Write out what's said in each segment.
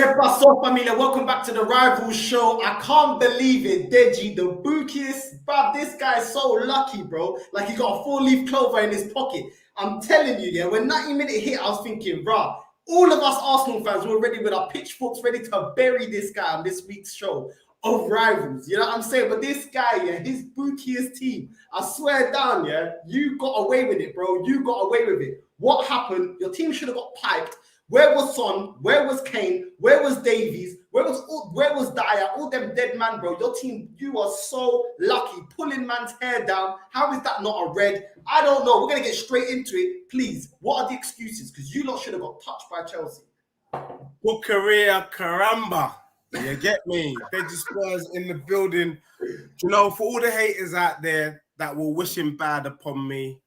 ¿Qué pasó, familia? Welcome back to the Rival Show. I can't believe it, Deji, the bookiest. Bruv, this guy is so lucky, bro. Like he got a 4-leaf clover in his pocket. I'm telling you, yeah, when 90 minute hit, I was thinking, bruh, all of us Arsenal fans were ready with our pitchforks, ready to bury this guy on this week's show of Rivals. You know what I'm saying? But this guy, yeah, his bookiest team, I swear down, yeah, you got away with it, bro. You got away with it. What happened? Your team should have got piped. Where was Son? Where was Kane? Where was Davies? Where was Dyer? All them dead man, bro. Your team, you are so lucky. Pulling man's hair down. How is that not a red? I don't know. We're going to get straight into it. Please, what are the excuses? Because you lot should have got touched by Chelsea. Good career, caramba. You get me? They're just Spurs in the building. You know, for all the haters out there that were wishing bad upon me,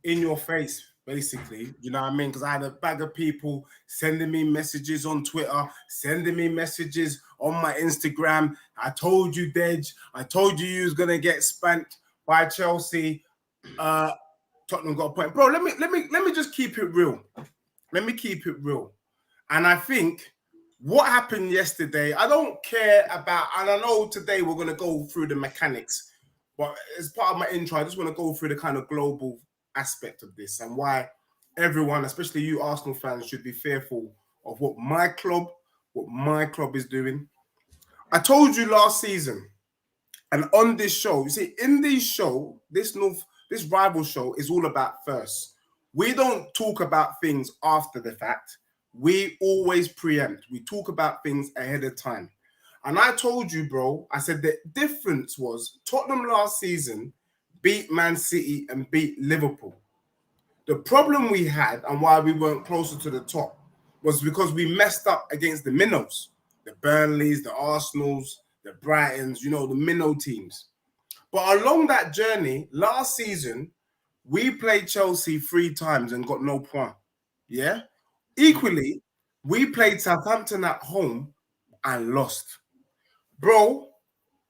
in your face, basically, you know what I mean? Because I had a bag of people sending me messages on Twitter, sending me messages on my Instagram. I told you, Dej. I told you was gonna get spanked by Chelsea. Tottenham got a point, bro. Let me just keep it real. Let me keep it real. And I think what happened yesterday, I don't care about. And I know today we're gonna go through the mechanics, but as part of my intro, I just want to go through the kind of global aspect of this and why everyone, especially you Arsenal fans, should be fearful of what my club is doing. I told you last season, and on this show, you see, in this show, this rival show is all about first. We don't talk about things after the fact. We always preempt. We talk about things ahead of time. And I told you, bro, I said the difference was Tottenham last season beat Man City and beat Liverpool. The problem we had and why we weren't closer to the top was because we messed up against the minnows, the Burnleys, the Arsenals, the Brightons, you know, the minnow teams. But along that journey, last season, we played Chelsea 3 times and got no point. Yeah? Equally, we played Southampton at home and lost. Bro,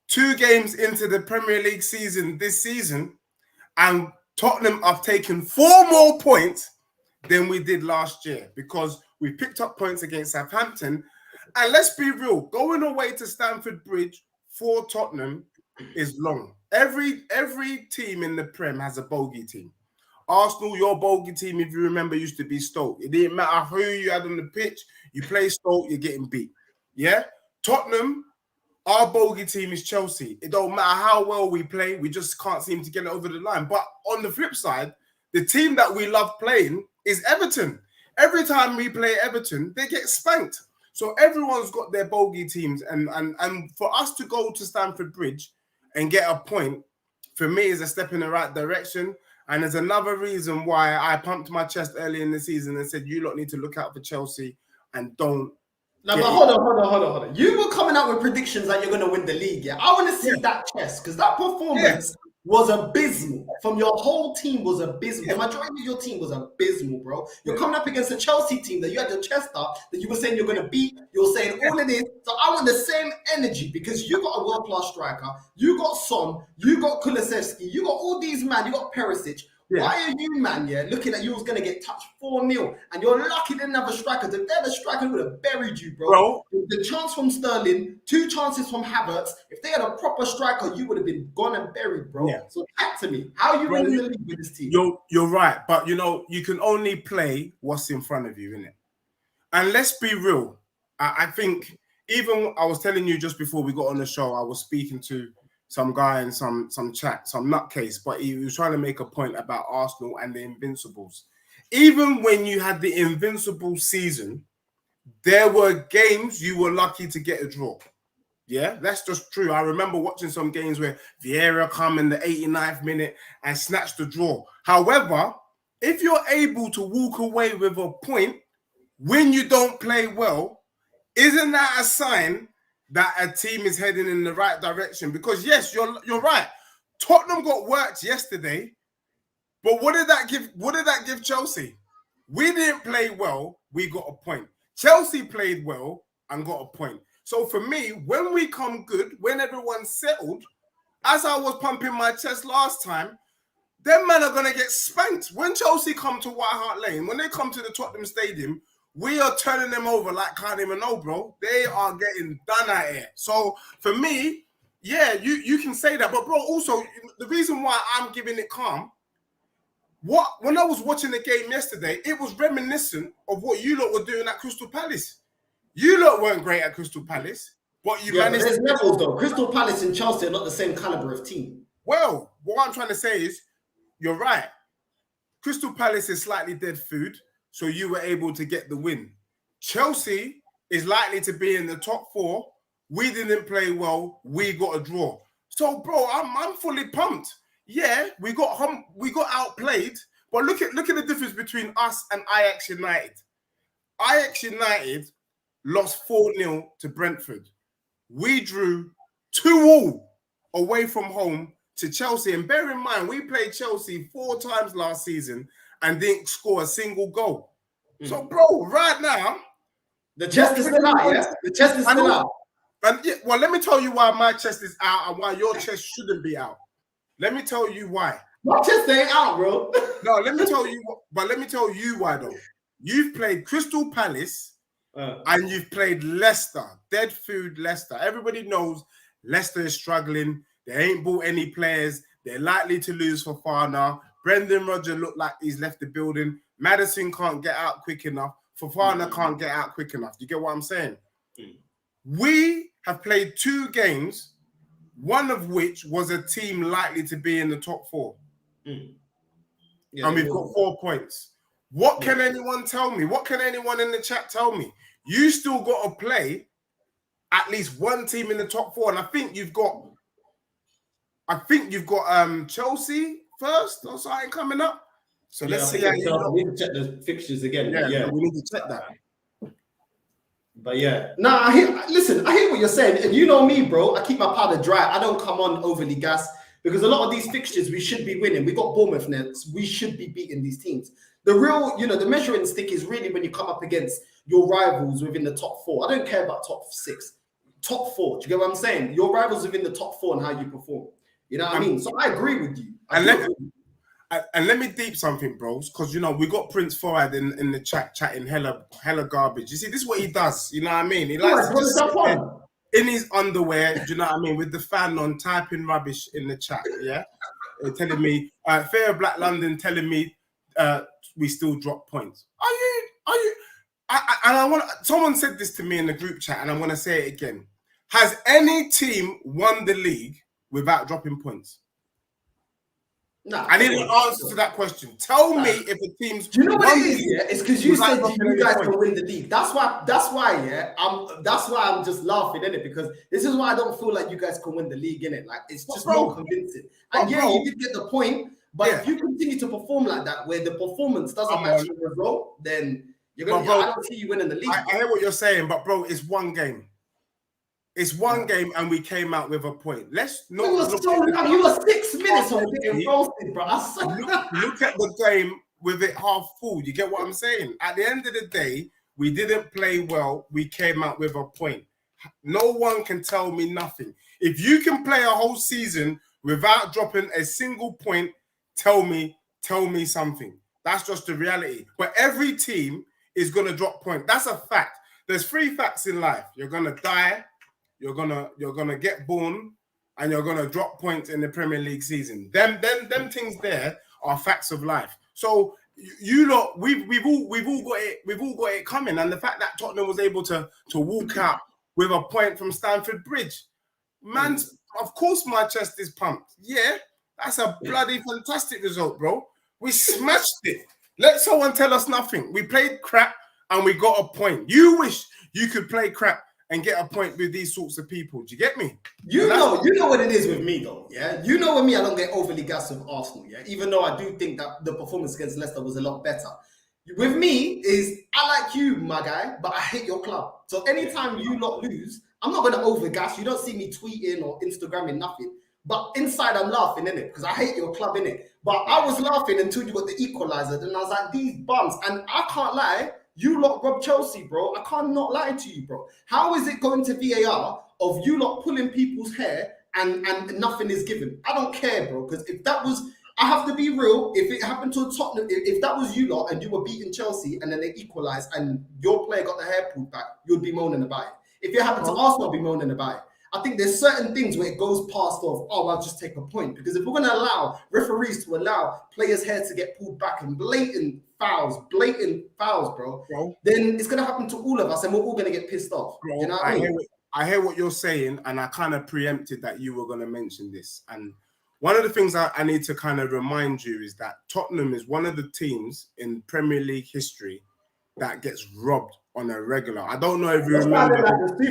2 games into the Premier League season this season, and Tottenham have taken 4 more points than we did last year because we picked up points against Southampton. And let's be real, going away to Stamford Bridge for Tottenham is long. Every team in the Prem has a bogey team. Arsenal, your bogey team, if you remember, used to be Stoke. It didn't matter who you had on the pitch. You play Stoke, you're getting beat. Yeah? Tottenham, our bogey team is Chelsea. It don't matter how well we play, we just can't seem to get it over the line. But on the flip side, the team that we love playing is Everton. Every time we play Everton, they get spanked. So everyone's got their bogey teams. And for us to go to Stamford Bridge and get a point, for me, is a step in the right direction. And there's another reason why I pumped my chest early in the season and said, you lot need to look out for Chelsea and don't. No, but hold on. You were coming out with predictions that you're going to win the league, yeah? I want to see that chest because that performance was abysmal. From your whole team was abysmal. The majority of your team was abysmal, bro. You're coming up against a Chelsea team that you had your chest up, that you were saying you're going to beat. You're saying all of this. So I want the same energy because you got a world-class striker. You got Son. You got Kulusevski. You got all these man. You got Perisic. Yeah. Why are you, man, looking at you was going to get touched 4-0 and you're lucky they didn't have a striker. If they're the striker, would have buried you, bro. The chance from Sterling, 2 chances from Havertz. If they had a proper striker, you would have been gone and buried, bro. Yeah. So talk to me. How are you winning the league with this team? You're right. But, you know, you can only play what's in front of you, innit? And let's be real. I think even I was telling you just before we got on the show, I was speaking to some guy in some chat, some nutcase, but he was trying to make a point about Arsenal and the Invincibles. Even when you had the Invincible season, there were games you were lucky to get a draw. Yeah, that's just true. I remember watching some games where Vieira come in the 89th minute and snatch the draw. However, if you're able to walk away with a point when you don't play well, isn't that a sign that a team is heading in the right direction? Because yes, you're right. Tottenham got worked yesterday, but what did that give? What did that give Chelsea? We didn't play well, we got a point. Chelsea played well and got a point. So for me, when we come good, when everyone's settled, as I was pumping my chest last time, them men are gonna get spanked. When Chelsea come to White Hart Lane, when they come to the Tottenham Stadium, We are turning them over like can't even know, bro. They are getting done at it. So for me, yeah, you can say that. But bro, also the reason why I'm giving it calm, when I was watching the game yesterday, it was reminiscent of what you lot were doing at Crystal Palace. You lot weren't great at Crystal Palace, but you managed. But there's levels though. Crystal Palace and Chelsea are not the same caliber of team. Well, what I'm trying to say is, you're right. Crystal Palace is slightly dead food, so you were able to get the win. Chelsea is likely to be in the top 4. We didn't play well. We got a draw. So, bro, I'm fully pumped. Yeah, we got outplayed, but look at the difference between us and Ajax United. Ajax United lost 4-0 to Brentford. We drew 2-2 away from home to Chelsea. And bear in mind, we played Chelsea 4 times last season and didn't score a single goal. So, bro, right now, the chest is still out, yeah? The chest is still out. And yeah, well, let me tell you why my chest is out and why your chest shouldn't be out. Let me tell you why. My chest ain't out, bro. No, let me tell you why, though. You've played Crystal Palace and you've played Leicester, dead food Leicester. Everybody knows Leicester is struggling. They ain't bought any players. They're likely to lose for Fofana. Brendan Rodgers looked like he's left the building. Maddison can't get out quick enough. Fofana can't get out quick enough. You get what I'm saying? We have played 2 games, one of which was a team likely to be in the top 4. Yeah, and we've got 4 points. What can anyone tell me? What can anyone in the chat tell me? You still got to play at least one team in the top 4. And I think you've got Chelsea first or something coming up. So let's see. We need to check the fixtures again. Yeah, we need to check that. But yeah, I hear what you're saying. And you know me, bro. I keep my powder dry. I don't come on overly gassed because a lot of these fixtures we should be winning. We got Bournemouth next. We should be beating these teams. The real, the measuring stick is really when you come up against your rivals within the top 4. I don't care about top 6, top 4. Do you get what I'm saying? Your rivals within the top 4 and how you perform. You know what I mean? So I agree with you. And let me deep something, bros, because we got Prince Forward in the chat chatting hella garbage. You see, this is what he does. You know what I mean? He likes to just sit in his underwear. Do you know what I mean? With the fan on, typing rubbish in the chat. Yeah, telling me Fair Black London telling me we still drop points. Are you? Someone said this to me in the group chat, and I'm gonna say it again. Has any team won the league without dropping points? No, I need an answer to that question. Tell me if a team's. Do you know what it is? Yeah, it's because you said you guys can win the league. That's why. Yeah, that's why I'm just laughing in it, because this is why I don't feel like you guys can win the league in it. Like it's just not convincing. And yeah, you did get the point, but if you continue to perform like that, where the performance doesn't match the result, then you're gonna. I don't see you winning the league. I hear what you're saying, but bro, it's one game. It's one game, and we came out with a point. Let's not. You were 6 minutes on getting roasted, bro. Look at the game with it half full. You get what I'm saying? At the end of the day, we didn't play well. We came out with a point. No one can tell me nothing. If you can play a whole season without dropping a single point, tell me something. That's just the reality. But every team is gonna drop points. That's a fact. There's 3 facts in life. You're gonna die. You're gonna get born, and you're gonna drop points in the Premier League season. Them things there are facts of life. So you lot, we've all got it coming. And the fact that Tottenham was able to walk out with a point from Stamford Bridge, man, of course my chest is pumped. Yeah, that's a bloody fantastic result, bro. We smashed it. Let someone tell us nothing. We played crap and we got a point. You wish you could play crap and get a point with these sorts of people. Do you get me? You know what it is with me, though, yeah? You know with me, I don't get overly gassed with Arsenal, yeah? Even though I do think that the performance against Leicester was a lot better. With me is, I like you, my guy, but I hate your club. So anytime you lot lose, I'm not going to overgas. You don't see me tweeting or Instagramming, nothing. But inside, I'm laughing, innit? Because I hate your club, innit? But I was laughing until you got the equaliser. Then I was like, these bums. And I can't lie, you lot robbed Chelsea, bro. I can't not lie to you, bro. How is it going to VAR of you lot pulling people's hair and nothing is given? I don't care, bro. Because if that was I have to be real. If it happened to Tottenham, if that was you lot and you were beating Chelsea and then they equalised and your player got the hair pulled back, you'd be moaning about it. If it happened to Arsenal, I'd be moaning about it. I think there's certain things where it goes past of, oh, I'll just take a point. Because if we're going to allow referees to allow players' hair to get pulled back and blatant fouls, bro, then it's going to happen to all of us and we're all going to get pissed off. Bro, you know what I mean? I hear what you're saying, and I kind of preempted that you were going to mention this. And one of the things I need to kind of remind you is that Tottenham is one of the teams in Premier League history that gets robbed on a regular. I don't know if you remember. Let me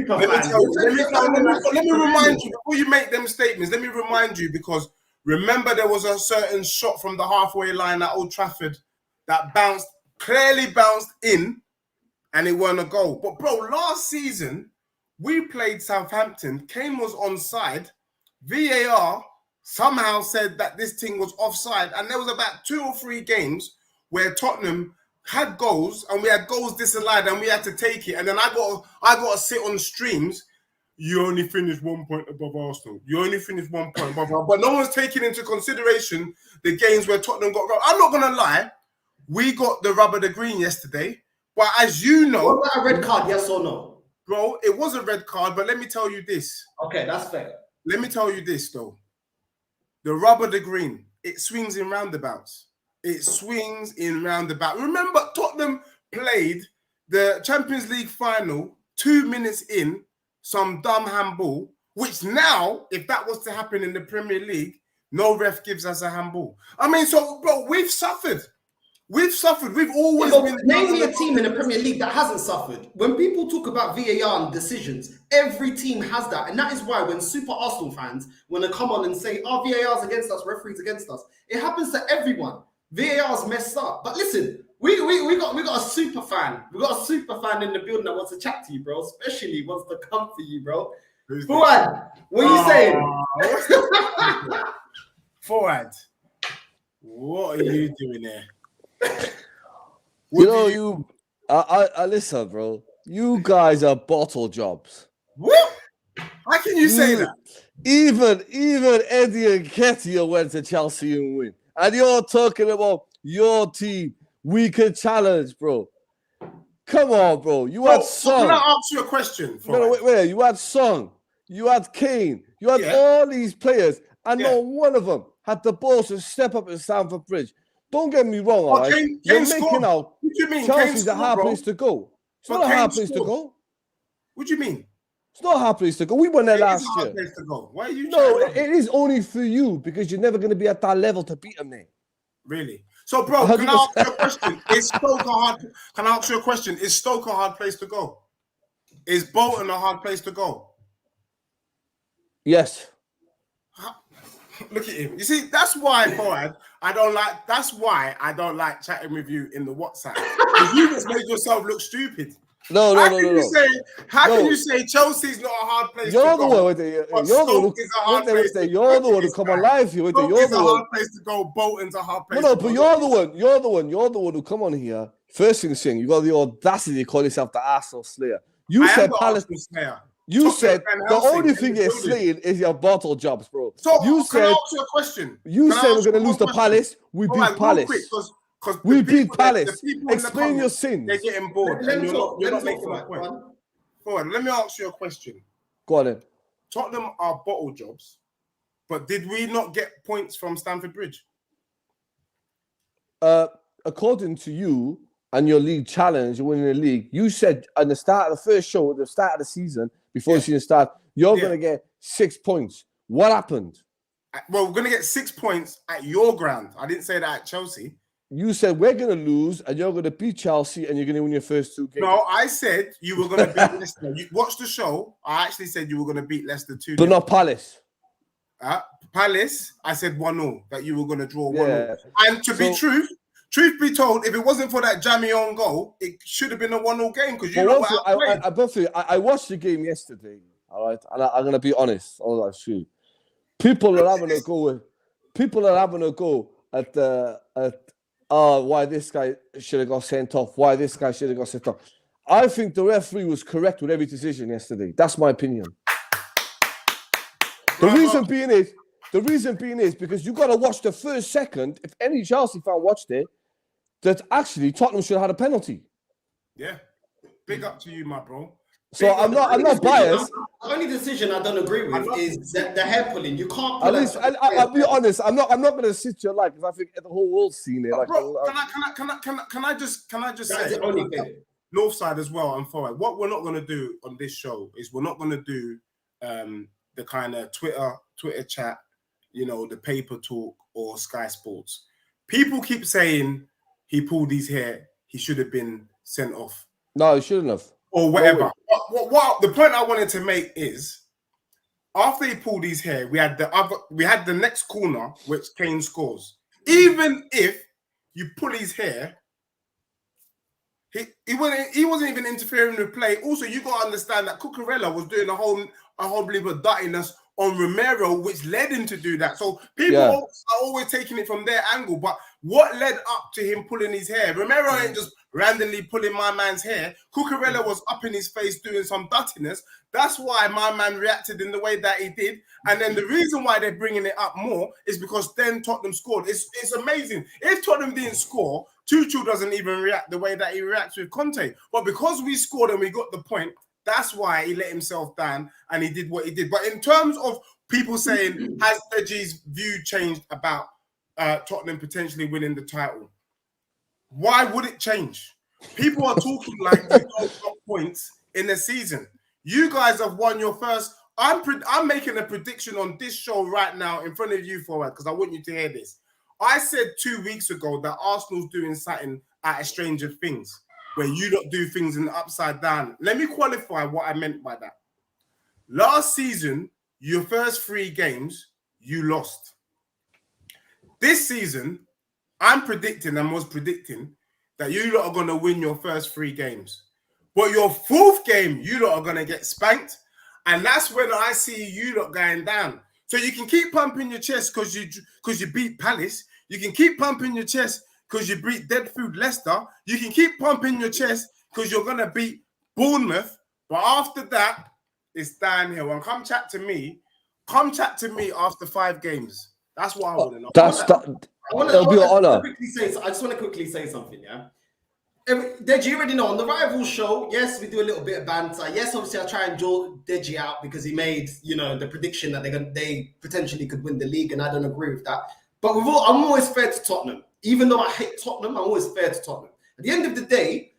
remind you, before you make them statements, let me remind you, because remember there was a certain shot from the halfway line at Old Trafford that clearly bounced in, and it weren't a goal. But bro, last season, we played Southampton, Kane was onside, VAR somehow said that this thing was offside, and there was about 2 or 3 games where Tottenham had goals and we had goals disallowed and we had to take it. And then I got to sit on streams. You only finished 1 point above Arsenal. You only finished 1 point above Arsenal. But no one's taking into consideration the games where Tottenham got robbed. I'm not going to lie. We got the rub of the green yesterday. But as you know... Was that a red card, yes or no? Bro, it was a red card, but let me tell you this. Okay, that's fair. Let me tell you this, though. The rub of the green, it swings in roundabouts. It swings in roundabout. Remember, Tottenham played the Champions League final 2 minutes in, some dumb handball, which now, if that was to happen in the Premier League, no ref gives us a handball. I mean, so, bro, we've suffered. We've suffered. We've always been... Name me a team in the Premier League that hasn't suffered. When people talk about VAR and decisions, every team has that. And that is why when super Arsenal fans want to come on and say, oh, VAR's against us, referees against us, it happens to everyone. VAR's messed up. But listen, we got a super fan. We got a super fan in the building that wants to chat to you, bro. Especially wants to come for you, bro. Fuad, what are you saying? Fuad, what are you doing there? I listen, bro. You guys are bottle jobs. What? How can you say that? Even Eddie and Ketia went to Chelsea and win. And you're talking about your team. We could challenge, bro. Come on, bro. You had Son. Can I ask you a question? Wait. You had Son. You had Kane. You had all these players. And not one of them had the balls to step up at Stamford Bridge. Don't get me wrong, all right? You're making out Chelsea's a hard place to go. It's not a hard place to go. What do you mean? It's not a hard place to go. We won there last year. It's a hard place to go. Why are you? No, it is only for you because you're never going to be at that level to beat them there. Really? So, bro, can I ask you a question? Is Stoke a hard? Can I ask you a question? Is Stoke a hard place to go? Is Bolton a hard place to go? Yes. Look at him. You see, that's why, Boyd, I don't like. That's why I don't like chatting with you in the WhatsApp. Because you just made yourself look stupid. No. How can you say Chelsea's not a hard place to go? You're the one who come on live here. You're the hard place to go. Bolton's a hard place. No, but you're the one who come on here. First thing saying, you got the audacity to call yourself the Arsenal Slayer. You said Palace Slayer. You said the only thing you're slaying is your bottle jobs, bro. So you said, can I ask you a question? You said we're going to lose to Palace. We beat Palace. We beat Palace. Explain your sins. They're getting bored. You're not making that point. Forward. Let me ask you a question. Go on then. Tottenham are bottle jobs, but did we not get points from Stamford Bridge? According to you and your league challenge, winning the league, you said at the start of the first show, at the start of the season, before the season starts, you're going to get 6 points. What happened? Well, we're going to get 6 points at your ground. I didn't say that at Chelsea. You said we're going to lose and you're going to beat Chelsea and you're going to win your first 2 games. No, I said you were going to beat Leicester. You watched the show. I actually said you were going to beat Leicester 2. But not Palace. Palace, I said 1-0, that you were going to draw 1-0. And to be truth be told, if it wasn't for that jammy on goal, it should have been a 1-0 game because you know what I watched the game yesterday, all right? And I'm going to be honest. All that shit. People are having a go at why this guy should have got sent off, why this guy should have got sent off. I think the referee was correct with every decision yesterday. That's my opinion. The reason being is The reason being is because you got to watch the first second. If any Chelsea fan watched it, that actually Tottenham should have had a penalty. Yeah, big up to you, my bro. So I'm not biased. The only decision I don't agree with is the hair pulling. You can't. At least I'll be honest. I'm not going to sit here like, because I think the whole world's seen it. Like, bro, can I just say the only thing. North side as well and forward. What we're not going to do on this show is we're not going to do the kind of Twitter chat, you know, the paper talk or Sky Sports. People keep saying he pulled his hair, he should have been sent off. No, he shouldn't have. Or whatever. What the point I wanted to make is, after he pulled his hair, we had the next corner which Kane scores. Even if you pull his hair, he wasn't even interfering with play. Also, you got to understand that Cucurella was doing a whole believe of dirtiness on Romero, which led him to do that. So people are always taking it from their angle. But what led up to him pulling his hair? Romero ain't just randomly pulling my man's hair. Cucurella was up in his face doing some dirtiness. That's why my man reacted in the way that he did. And then the reason why they're bringing it up more is because then Tottenham scored. It's amazing. If Tottenham didn't score, Tuchel doesn't even react the way that he reacts with Conte. But because we scored and we got the point, that's why he let himself down and he did what he did. But in terms of people saying, has Deji's view changed about Tottenham potentially winning the title? Why would it change? People are talking like you don't got points in the season. You guys have won your first. I'm making a prediction on this show right now in front of you, forward, because I want you to hear this. I said 2 weeks ago that Arsenal's doing something at a Stranger Things, where you don't do things in the upside down. Let me qualify what I meant by that. Last season, your first 3 games, you lost. This season, I'm predicting and was predicting that you lot are going to win your first 3 games. But your 4th game, you lot are going to get spanked. And that's when I see you lot going down. So you can keep pumping your chest because you beat Palace. You can keep pumping your chest because you beat Dead Food Leicester. You can keep pumping your chest because you're going to beat Bournemouth. But after that, it's downhill. And come chat to me after 5 games. That's what I want to know. It'll be an honor. I just want to quickly say something, yeah? Deji, you already know, on the Rival show, yes, we do a little bit of banter. Yes, obviously, I try and draw Deji out because he made, the prediction that they potentially could win the league, and I don't agree with that. But I'm always fair to Tottenham. Even though I hate Tottenham, I'm always fair to Tottenham. At the end of the day,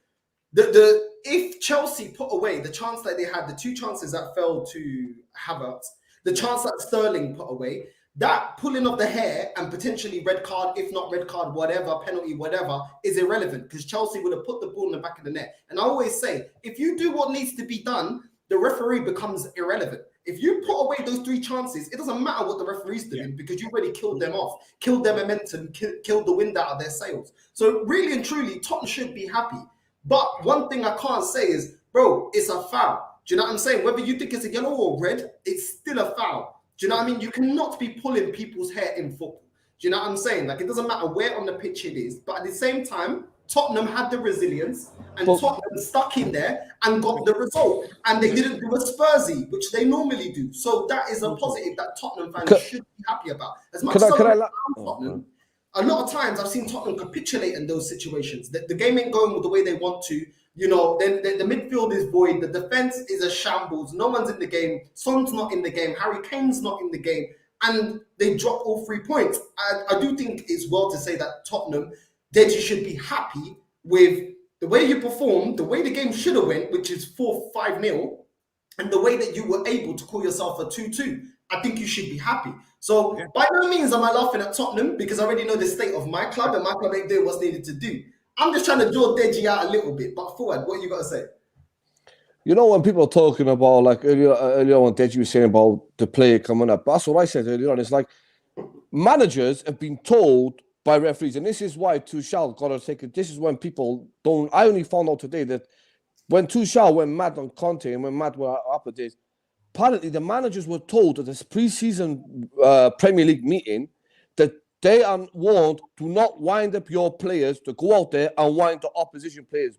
if Chelsea put away the chance that they had, the 2 chances that fell to Havertz, the chance that Sterling put away, that pulling of the hair and potentially red card, if not red card, whatever, penalty, whatever, is irrelevant because Chelsea would have put the ball in the back of the net. And I always say, if you do what needs to be done, the referee becomes irrelevant. If you put away those 3 chances, it doesn't matter what the referee's doing because you already killed them off, killed their momentum, killed the wind out of their sails. So really and truly, Tottenham should be happy. But one thing I can't say is, bro, it's a foul. Do you know what I'm saying? Whether you think it's a yellow or red, it's still a foul. Do you know what I mean? You cannot be pulling people's hair in football. Do you know what I'm saying? Like, it doesn't matter where on the pitch it is. But at the same time, Tottenham had the resilience and Tottenham stuck in there and got the result. And they didn't do a Spursy, which they normally do. So that is a positive that Tottenham fans should be happy about. As much as Tottenham, a lot of times I've seen Tottenham capitulate in those situations. The game ain't going with the way they want to. Then the midfield is void. The defense is a shambles. No one's in the game. Son's not in the game. Harry Kane's not in the game. And they drop all 3 points. I do think it's well to say that Tottenham, Deji should be happy with the way you performed, the way the game should have went, which is 4-5-0, and the way that you were able to call yourself a 2-2. I think you should be happy. So by no means am I laughing at Tottenham because I already know the state of my club and my club ain't doing what's needed to do. I'm just trying to draw Deji out a little bit. But forward, what you got to say? When people are talking about, like earlier on, Deji was saying about the player coming up. That's what I said earlier on. It's like managers have been told by referees, and this is why Tuchel got to take it. This is when people don't. I only found out today that when Tuchel went mad on Conte and when mad were up at this, apparently the managers were told at this pre-season Premier League meeting that they are warned, do not wind up your players to go out there and wind the opposition players.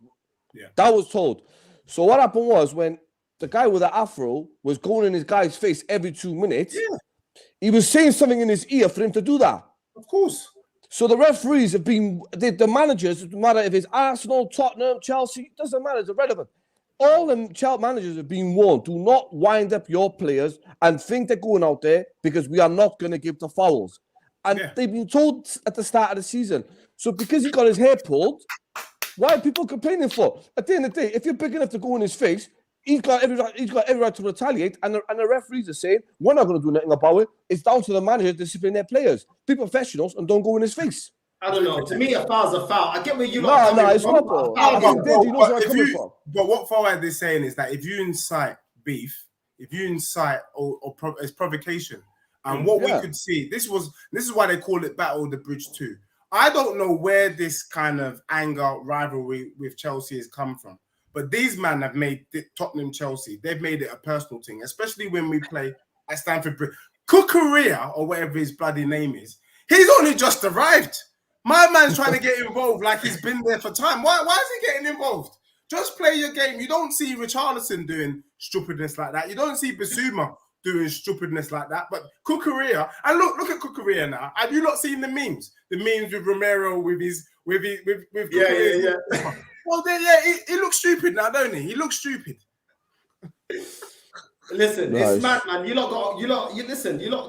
Yeah. That was told. So what happened was when the guy with the afro was going in his guy's face every 2 minutes, He was saying something in his ear for him to do that. Of course. So the referees have been, the managers, it doesn't matter if it's Arsenal, Tottenham, Chelsea, it doesn't matter, it's irrelevant. All the child managers have been warned, do not wind up your players and think they're going out there because we are not going to give the fouls. And they've been told at the start of the season. So because he got his hair pulled, why are people complaining for? At the end of the day, if you're big enough to go in his face, he's got every right to retaliate, and the referees are saying, we're not going to do nothing about it. It's down to the manager to discipline their players. Be professionals and don't go in his face. I don't know. To me, a foul's a foul. I get where you No, it's not, bro. But what Fawad is saying is that if you incite beef, if you incite or it's provocation, and what we could see, this is why they call it Battle of the Bridge 2. I don't know where this kind of anger rivalry with Chelsea has come from. But these men have made Tottenham Chelsea. They've made it a personal thing, especially when we play at Stamford Bridge. Kukurea, or whatever his bloody name is, he's only just arrived. My man's trying to get involved like he's been there for time. Why is he getting involved? Just play your game. You don't see Richarlison doing stupidness like that. You don't see Basuma doing stupidness like that. But Kukurea, and look at Kukurea now. Have you not seen the memes? The memes with Romero with Kukurea. Yeah. Well, then, he looks stupid now, don't he? He looks stupid. Listen, it's mad, man. You lot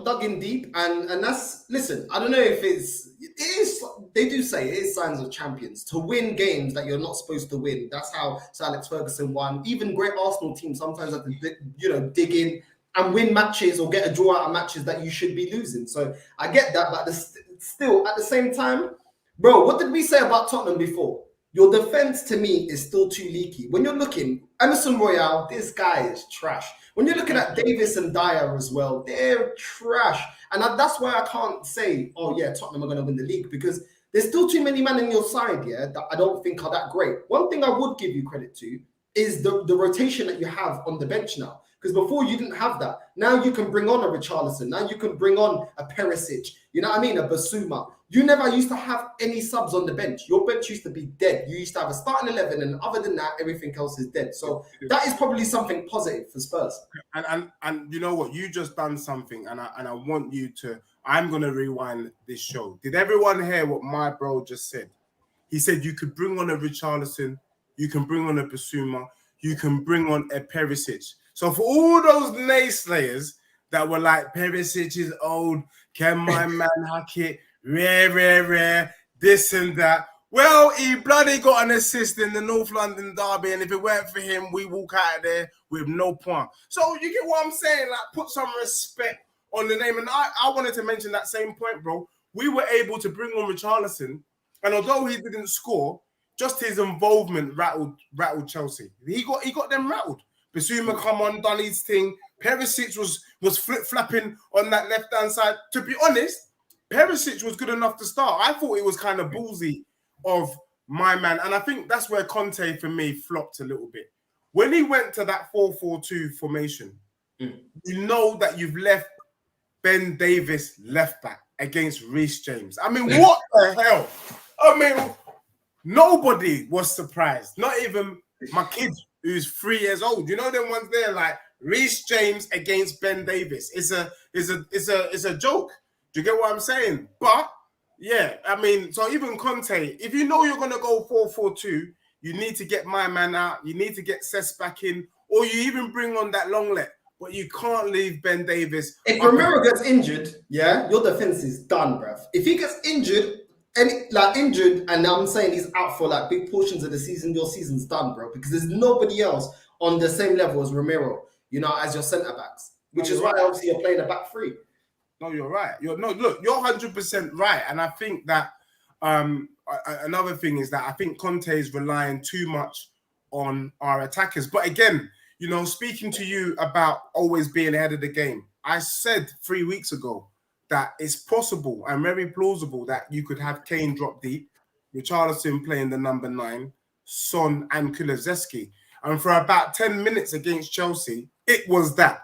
dug in deep, and that's, listen, I don't know if it is, they do say it is signs of champions to win games that you're not supposed to win. That's how Sir Alex Ferguson won. Even great Arsenal teams sometimes have to, dig in and win matches or get a draw out of matches that you should be losing. So I get that, but still, at the same time, bro, what did we say about Tottenham before? Your defense, to me, is still too leaky. When you're looking, Emerson Royale, this guy is trash. When you're looking at Davis and Dyer as well, they're trash. And that's why I can't say, oh, yeah, Tottenham are going to win the league, because there's still too many men in your side, that I don't think are that great. One thing I would give you credit to is the rotation that you have on the bench now. Because before you didn't have that. Now you can bring on a Richarlison. Now you can bring on a Perisic. You know what I mean? A Basuma. You never used to have any subs on the bench. Your bench used to be dead. You used to have a starting 11, and other than that, everything else is dead. So that is probably something positive for Spurs. And you know what? You just done something, and I want you to. I'm gonna rewind this show. Did everyone hear what my bro just said? He said you could bring on a Richarlison, you can bring on a Basuma, you can bring on a Perisic. So for all those naysayers that were like, Perisic is old, can my man hack it? Rare, this and that. Well, he bloody got an assist in the North London derby, and if it weren't for him, we walk out of there with no point. So you get what I'm saying? Like, put some respect on the name. And I wanted to mention that same point, bro. We were able to bring on Richarlison, and although he didn't score, just his involvement rattled Chelsea. He got them rattled. Basuma come on, done his thing. Perisic was flip-flapping on that left-hand side. To be honest, Perisic was good enough to start. I thought it was kind of ballsy of my man. And I think that's where Conte, for me, flopped a little bit. When he went to that 4-4-2 formation, you know that you've left Ben Davis left back against Reece James. I mean, what the hell? I mean, nobody was surprised. Not even my kid, who's 3 years old. You know them ones there, like Reece James against Ben Davis. It's a joke. Do you get what I'm saying? But yeah, I mean, so even Conte, if you know you're gonna go 4-4-2, you need to get my man out. You need to get Cesc back in, or you even bring on that long leg. But you can't leave Ben Davis. If Romero gets injured, your defense is done, bruv. If he gets injured, and I'm saying he's out for like big portions of the season, your season's done, bro. Because there's nobody else on the same level as Romero, as your centre backs. Which is why obviously you're playing a back three. No, you're right. You're 100% right. And I think that another thing is that I think Conte is relying too much on our attackers. But again, speaking to you about always being ahead of the game, I said 3 weeks ago that it's possible and very plausible that you could have Kane drop deep, Richarlison playing the number 9, Son and Kulusevski. And for about 10 minutes against Chelsea, it was that.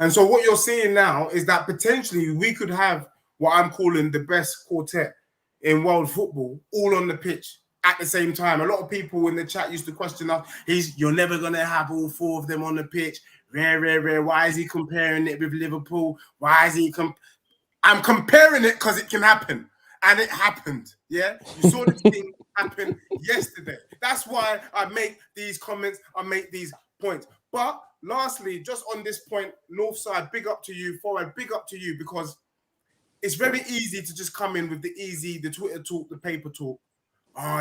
And so what you're seeing now is that potentially we could have what I'm calling the best quartet in world football all on the pitch at the same time. A lot of people in the chat used to question us, you're never going to have all 4 of them on the pitch. Rare. Why is he comparing it with Liverpool? Why is he I'm comparing it because it can happen. And it happened. Yeah? You saw this thing happen yesterday. That's why I make these comments, I make these points. But lastly, just on this point, North side, big up to you. Forward, big up to you, because it's very easy to just come in with the Twitter talk, the paper talk.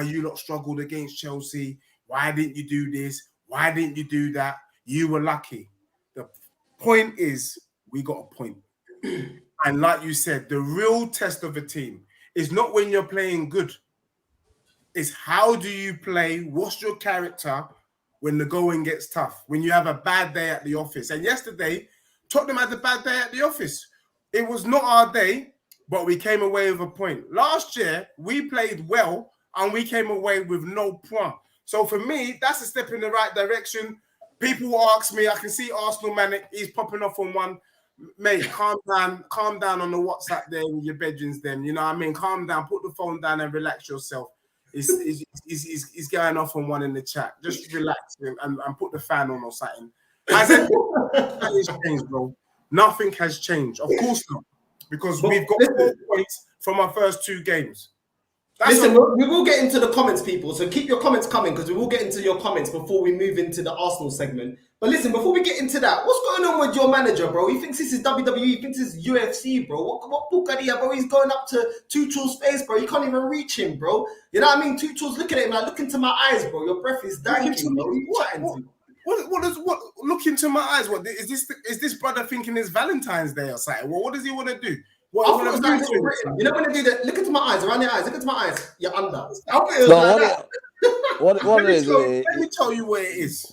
You lot struggled against Chelsea. Why didn't you do this? Why didn't you do that? You were lucky. The point is, we got a point. And like you said, the real test of a team is not when you're playing good. It's how do you play? What's your character when the going gets tough? When you have a bad day at the office. And yesterday, Tottenham had a bad day at the office. It was not our day, but we came away with a point. Last year, we played well and we came away with no point. So for me, that's a step in the right direction. People ask me, I can see Arsenal man, he's popping off on one. Mate, calm down on the WhatsApp there with your bedrooms then. You know what I mean? Calm down, put the phone down and relax yourself. He's going off on one in the chat. Just relax and put the fan on or something. Nothing has changed, bro. Nothing has changed. Of course not. Because we've got 4 points from our first 2 games. Listen, we will get into the comments, people. So keep your comments coming, because we will get into your comments before we move into the Arsenal segment. But listen, before we get into that, what's going on with your manager, bro? He thinks this is WWE. He thinks this is UFC, bro. What bukadia, bro? He's going up to Tuchel's face, bro. You can't even reach him, bro. You know what I mean? Tuchel's looking at him like, look into my eyes, bro. Your breath is dying, bro. What? Look into my eyes. What is this brother thinking it's Valentine's Day or something? Well, what does he want to do? You know when they do that? Look into my eyes, around your eyes. Look into my eyes. You're under. What is it? Let me tell you what it is.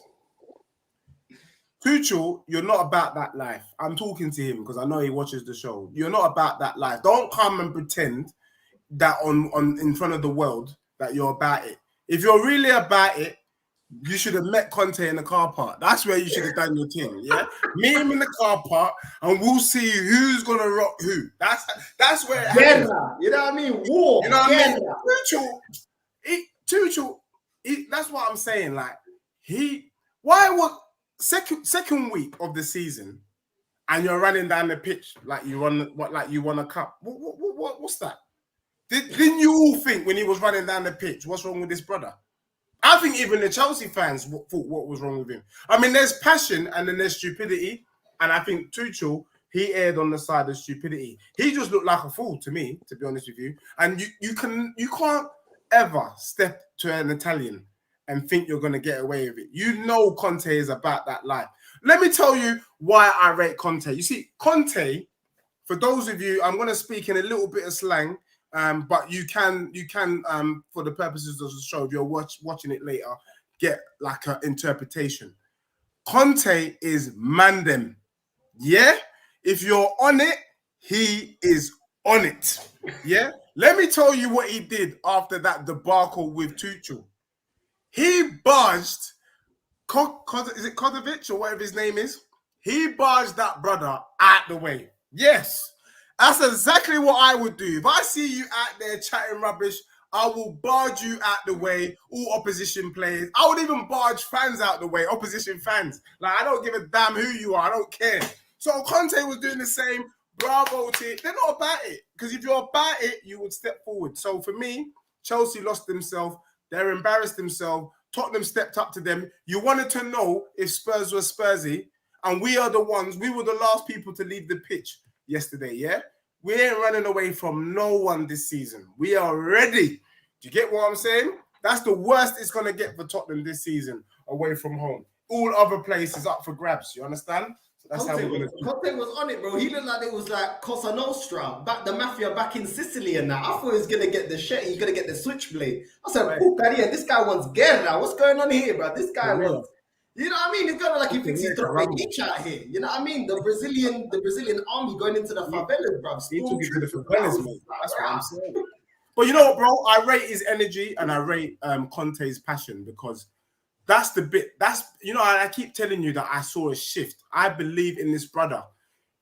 Tuchel, you're not about that life. I'm talking to him because I know he watches the show. You're not about that life. Don't come and pretend that on in front of the world that you're about it. If you're really about it, you should have met Conte in the car park. That's where you should have done your thing. Yeah, meet him in the car park, and we'll see who's gonna rock who. That's where it happens. You know what I mean? War. You know what I mean? Tuchel. That's what I'm saying. Like why was second week of the season, and you're running down the pitch like you won a cup? What's that? Didn't you all think when he was running down the pitch, what's wrong with this brother? I think even the Chelsea fans thought what was wrong with him. I mean, there's passion and then there's stupidity. And I think Tuchel, he erred on the side of stupidity. He just looked like a fool to me, to be honest with you. And you can't ever step to an Italian and think you're going to get away with it. You know Conte is about that life. Let me tell you why I rate Conte. You see, Conte, for those of you, I'm going to speak in a little bit of slang, but you can, for the purposes of the show, if you're watching it later, get like an interpretation. Conte is mandem. Yeah? If you're on it, he is on it. Yeah? Let me tell you what he did after that debacle with Tuchel. He barged, is it Kodovic or whatever his name is? He barged that brother out the way. Yes. That's exactly what I would do. If I see you out there chatting rubbish, I will barge you out the way, all opposition players. I would even barge fans out the way, opposition fans. Like, I don't give a damn who you are. I don't care. So Conte was doing the same. Bravo to it. They're not about it. Because if you're about it, you would step forward. So for me, Chelsea lost themselves. They're embarrassed themselves. Tottenham stepped up to them. You wanted to know if Spurs were Spursy. And we are the ones, we were the last people to leave the pitch yesterday, yeah? We ain't running away from no one this season. We are ready. Do you get what I'm saying? That's the worst it's going to get for Tottenham this season, away from home. All other places up for grabs, you understand? So that's how we're going to do it. Conte was on it, bro. He looked like it was like Cosa Nostra, the mafia back in Sicily and that. I thought he was going to get the shit. He's going to get the switchblade. I said, Pucaria, this guy wants guerra. What's going on here, bro? This guy wants... You know what I mean? It's kind of like he thinks he's throwing each out here. You know what I mean? The Brazilian army going into the favelas, bro. He took it to the favelas, mate. That's what I'm saying. But you know what, bro? I rate his energy and I rate Conte's passion, because that's the bit. You know, I keep telling you that I saw a shift. I believe in this brother.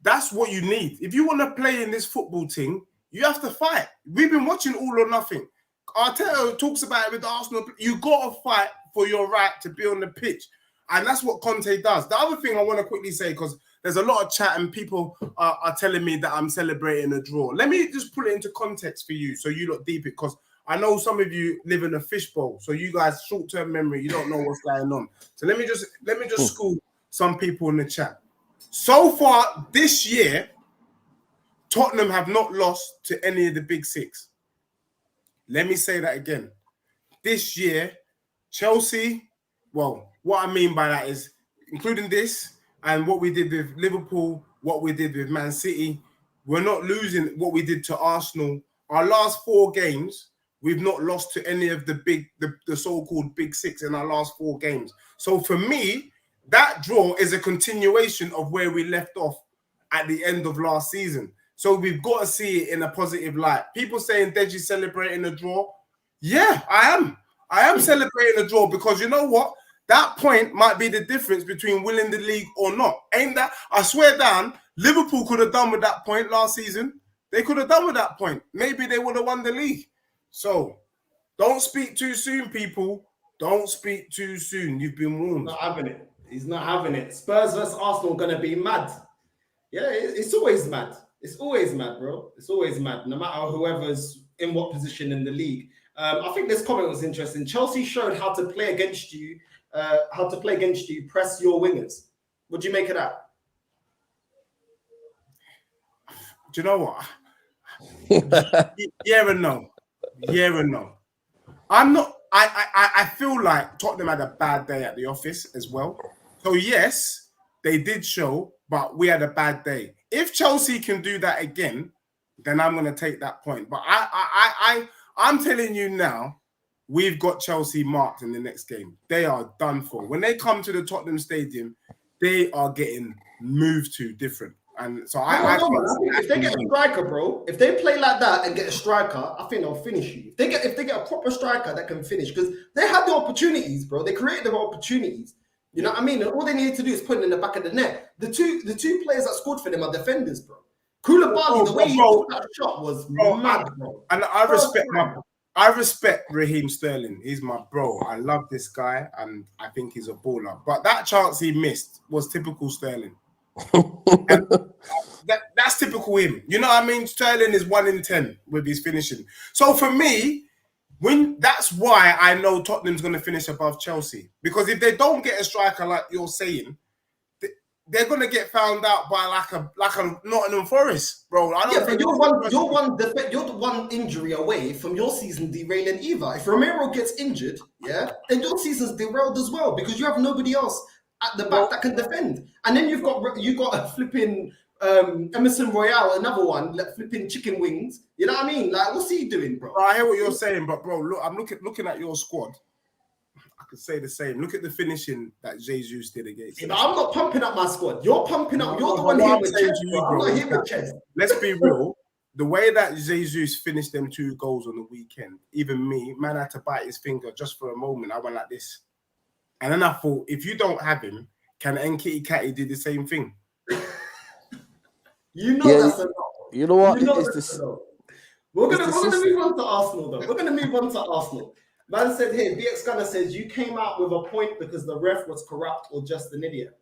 That's what you need. If you want to play in this football team, you have to fight. We've been watching All or Nothing. Arteta talks about it with Arsenal. You got to fight for your right to be on the pitch. And that's what Conte does. The other thing I want to quickly say, because there's a lot of chat and people are telling me that I'm celebrating a draw. Let me just put it into context for you so you look deep it, because I know some of you live in a fishbowl. So you guys, short-term memory, you don't know what's going on. So let me just school some people in the chat. So far this year, Tottenham have not lost to any of the big six. Let me say that again. This year, Chelsea, well, what I mean by that is, including this and what we did with Liverpool, what we did with Man City, we're not losing what we did to Arsenal. Our last 4 games, we've not lost to any of the so-called big six in our last 4 games. So for me, that draw is a continuation of where we left off at the end of last season. So we've got to see it in a positive light. People saying Deji's celebrating a draw. Yeah, I am. I am celebrating a draw because you know what? That point might be the difference between winning the league or not. Ain't that? I swear down, Liverpool could have done with that point last season. They could have done with that point. Maybe they would have won the league. So don't speak too soon, people. Don't speak too soon. You've been warned. Not having it. He's not having it. Spurs versus Arsenal going to be mad. Yeah, it's always mad. It's always mad, bro. It's always mad, no matter whoever's in what position in the league. I think this comment was interesting. Chelsea showed how to play against you, press your wingers. What do you make of that? Do you know what? Yeah and no. Yeah and no. I'm not. I feel like Tottenham had a bad day at the office as well. So yes, they did show, but we had a bad day. If Chelsea can do that again, then I'm going to take that point. But I'm telling you now, we've got Chelsea marked in the next game. They are done for. When they come to the Tottenham Stadium, they are getting moved to different. And so I think if they get a striker, bro, if they play like that and get a striker, I think they'll finish you. If they get a proper striker that can finish, because they had the opportunities, bro. They created the opportunities. You know what I mean? And all they needed to do is put it in the back of the net. The two players that scored for them are defenders, bro. Koulibaly, the way he took that shot was mad, bro. And I respect Raheem Sterling. He's my bro. I love this guy, and I think he's a baller. But that chance he missed was typical Sterling. And that's typical him. You know what I mean? Sterling is 1 in 10 with his finishing. So for me, that's why I know Tottenham's going to finish above Chelsea. Because if they don't get a striker like you're saying, they're going to get found out by like a Nottingham Forest, bro. But you're the one injury away from your season derailing either. If Romero gets injured, then your season's derailed as well because you have nobody else at the back that can defend. And then you've got a flipping Emerson Royale, another one, like flipping chicken wings. You know what I mean? Like, what's he doing, bro? I hear what you're saying, but bro, look, I'm looking at your squad. I could say the same. Look at the finishing that Jesus did against. Yeah, but I'm not pumping up my squad. You're pumping up. You're the one here with chest, bro. I'm not here with chest. Let's be real. The way that Jesus finished them 2 goals on the weekend, even me, man, had to bite his finger just for a moment. I went like this. And then I thought, if you don't have him, can Nkitty Catty do the same thing? You know that's a no. You know what? We're gonna move on to Arsenal, though. We're gonna move on to Arsenal. Man said here, VX Gunner says you came out with a point because the ref was corrupt or just an idiot.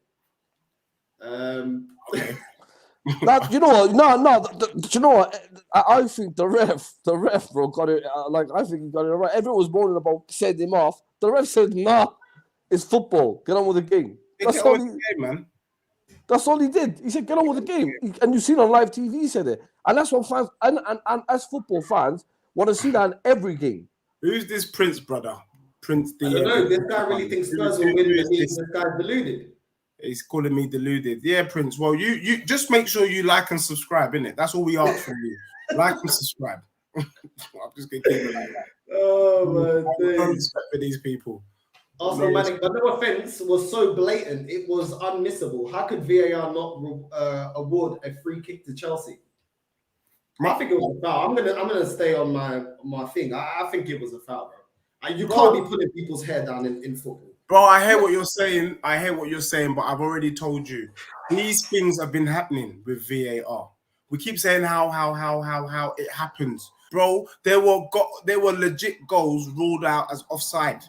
Okay. That, you know what? No. You know what? I think the ref, bro, got it. I think he got it right. Everyone was moaning about sending him off. The ref said, "Nah, it's football. Get on with the game." That's all man. That's all he did. He said, "Get on with the game." And you see it on live TV. He said it, and that's what fans and as football fans want to see that in every game. Who's this Prince brother? Prince D. I don't know. This guy really thinks Spurs will win the league. This guy's deluded. He's calling me deluded. Yeah, Prince. Well, you just make sure you like and subscribe, innit? That's all we ask from you. Like and subscribe. I'm just gonna keep it like that. Oh my no respect for these people. Arsenal Manic, but no offense, was so blatant. It was unmissable. How could VAR not award a free kick to Chelsea? I think it was a foul. I'm gonna stay on my thing. I think it was a foul, bro. You can't be putting people's hair down in football. Bro, I hear what you're saying. But I've already told you these things have been happening with VAR. We keep saying how it happens, bro. There were legit goals ruled out as offside.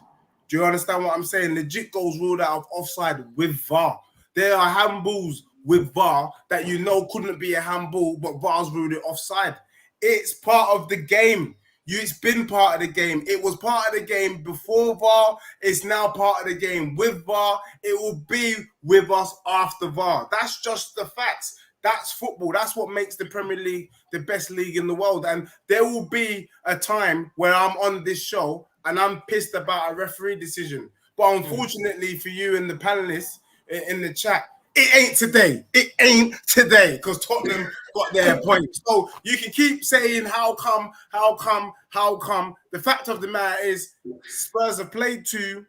Do you understand what I'm saying? Legit goals ruled out of offside with VAR. There are handballs with VAR that you know couldn't be a handball, but VAR's ruled it offside. It's part of the game. It's been part of the game. It was part of the game before VAR. It's now part of the game with VAR. It will be with us after VAR. That's just the facts. That's football. That's what makes the Premier League the best league in the world. And there will be a time where I'm on this show and I'm pissed about a referee decision. But unfortunately for you and the panelists in the chat, it ain't today. It ain't today because Tottenham got their point. So you can keep saying, how come? The fact of the matter is Spurs have played 2,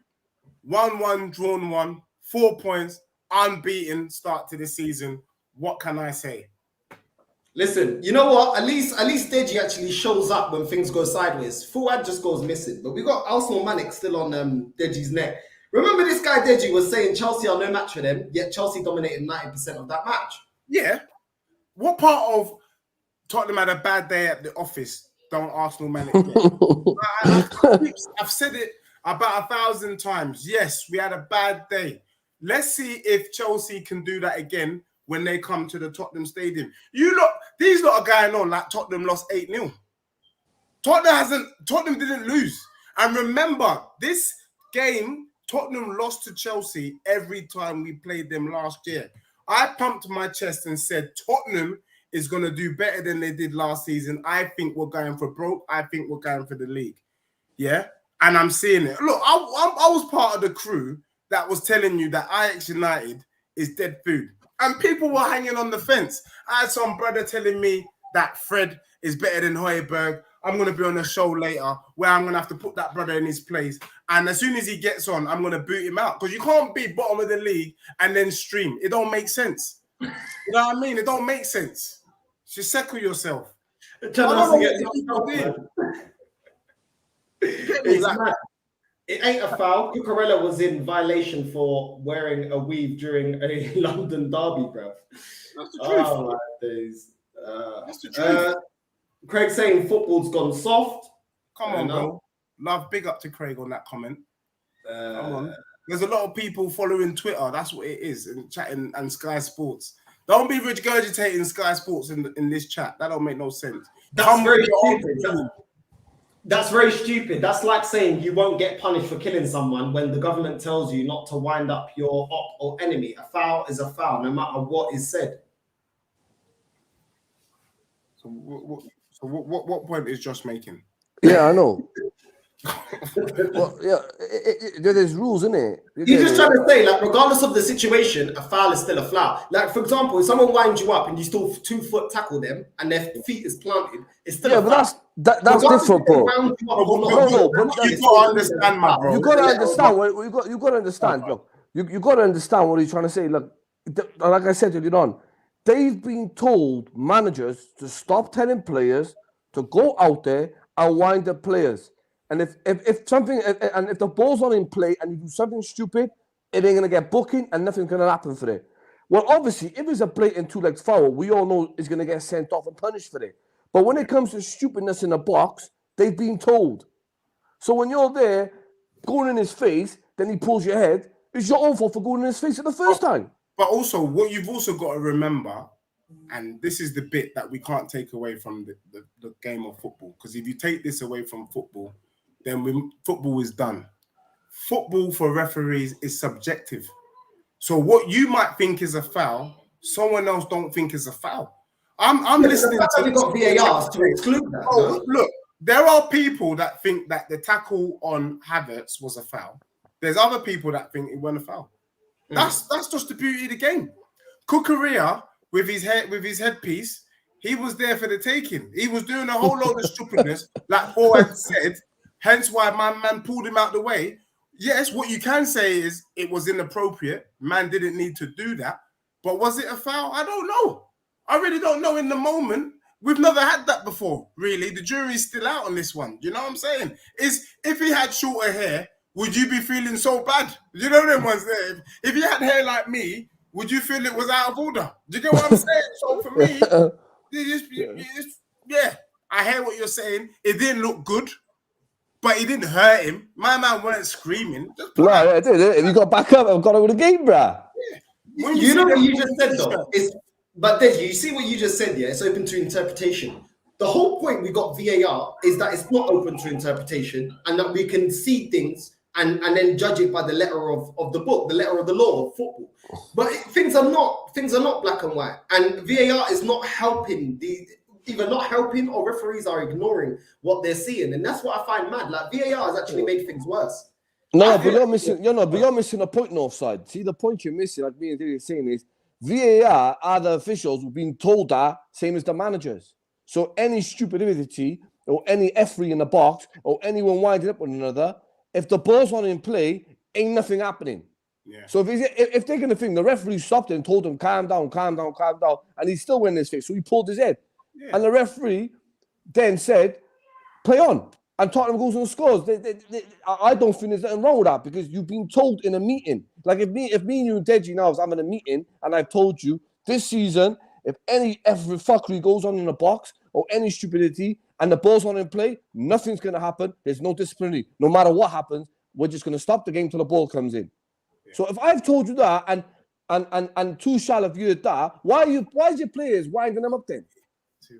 1-1, drawn 1, 4 points, unbeaten start to the season. What can I say? Listen, you know what? At least Deji actually shows up when things go sideways. Fuad just goes missing. But we got Arsenal Manic still on Deji's neck. Remember this guy Deji was saying Chelsea are no match for them, yet Chelsea dominated 90% of that match. Yeah. What part of Tottenham had a bad day at the office don't Arsenal Manic get? I've said it about 1,000 times. Yes, we had a bad day. Let's see if Chelsea can do that again when they come to the Tottenham Stadium. These lot are going on like Tottenham lost 8-0. Tottenham didn't lose. And remember, this game, Tottenham lost to Chelsea every time we played them last year. I pumped my chest and said, Tottenham is going to do better than they did last season. I think we're going for broke. I think we're going for the league. Yeah? And I'm seeing it. Look, I was part of the crew that was telling you that Ajax United is dead food. And people were hanging on the fence. I had some brother telling me that Fred is better than Højbjerg. I'm going to be on a show later where I'm going to have to put that brother in his place. And as soon as he gets on, I'm going to boot him out. Because you can't be bottom of the league and then stream. It don't make sense. You know what I mean? It don't make sense. Just settle yourself. It ain't a foul. Cucurella was in violation for wearing a weave during a London derby, bro. That's the truth. Oh, my days. That's the truth. Craig saying football's gone soft. Come on, bro. Love, big up to Craig on that comment. Come on. There's a lot of people following Twitter. That's what it is, and chatting and Sky Sports. Don't be regurgitating Sky Sports in this chat. That don't make no sense. That's very stupid. That's very stupid. That's like saying you won't get punished for killing someone when the government tells you not to wind up your op or enemy. A foul is a foul, no matter what is said. So what point is Josh making? Yeah, I know. Well, yeah, there's rules, isn't it? He's just trying to say, like, regardless of the situation, a foul is still a foul. Like, for example, if someone winds you up and you still 2-foot tackle them and their feet is planted, it's still a foul. But that's different, bro. You gotta understand, my bro. You gotta understand what you gotta understand, bro. You gotta understand what he's trying to say. Look, like I said earlier on, they've been told, managers, to stop telling players to go out there and wind up players. And if something, and if the ball's not in play and you do something stupid, it ain't gonna get booking and nothing's gonna happen for it. Well, obviously, if it's a blatant 2-leg foul, we all know it's gonna get sent off and punished for it. But when it comes to stupidness in the box, they've been told. So when you're there going in his face, then he pulls your head, it's your own fault for going in his face at the first time. But also, what you've also got to remember, and this is the bit that we can't take away from the game of football, because if you take this away from football, then football is done. Football for referees is subjective. So what you might think is a foul, someone else don't think is a foul. I'm listening to got VAR to exclude that. Oh, look, there are people that think that the tackle on Havertz was a foul. There's other people that think it wasn't a foul. That's just the beauty of the game. Cucurella with his headpiece, he was there for the taking. He was doing a whole load of stupidness, like Paul had said. Hence why my man pulled him out the way. Yes, what you can say is it was inappropriate. Man didn't need to do that. But was it a foul? I don't know. I really don't know in the moment. We've never had that before, really. The jury's still out on this one. You know what I'm saying? If he had shorter hair, would you be feeling so bad? You know them ones there. If you had hair like me, would you feel it was out of order? Do you get what I'm saying? So for me, yeah, I hear what you're saying. It didn't look good. but he didn't hurt him. My man weren't screaming. No, yeah, it did. If you got back up and got over the game, bruh. Yeah. You know what you just said, though? But Deji, you see what you just said, yeah? It's open to interpretation. The whole point we got VAR is that it's not open to interpretation and that we can see things and then judge it by the letter of the book, the letter of the law of football. But things are not black and white. And VAR is not helping either not helping or referees are ignoring what they're seeing. And that's what I find mad. Like VAR has actually made things worse. No, but you're missing a point, Northside. See, the point you're missing, like me and Diddy saying, is VAR are the officials who've been told that, same as the managers. So any stupidity or any referee in the box or anyone winding up with another, if the ball's not in play, ain't nothing happening. Yeah. So if they're going to think the referee stopped it and told him, calm down, and he still went in his face, so he pulled his head. Yeah. And the referee then said, play on. And Tottenham goes and scores. I don't think there's nothing wrong with that because you've been told in a meeting. Like if me and you and Deji now, I'm in a meeting and I've told you this season, if any fuckery goes on in the box or any stupidity and the ball's not in play, nothing's going to happen. There's no disciplinary. No matter what happens, we're just going to stop the game till the ball comes in. Yeah. So if I've told you that and Tuchel have viewed that, why is your players winding them up then?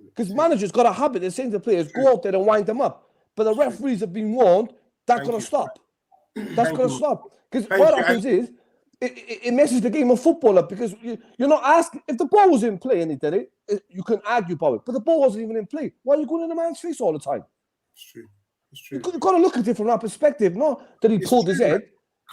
Because managers got a habit of saying to players, go out there and wind them up. But the referees have been warned, that's got to stop. That's got to stop. Because what happens is, it messes the game of football up because you're not asking. If the ball was in play and he did it, you can argue about it. But the ball wasn't even in play. Why are you going in the man's face all the time? It's true. It's true. You've got to look at it from that perspective. Not that he pulled his head.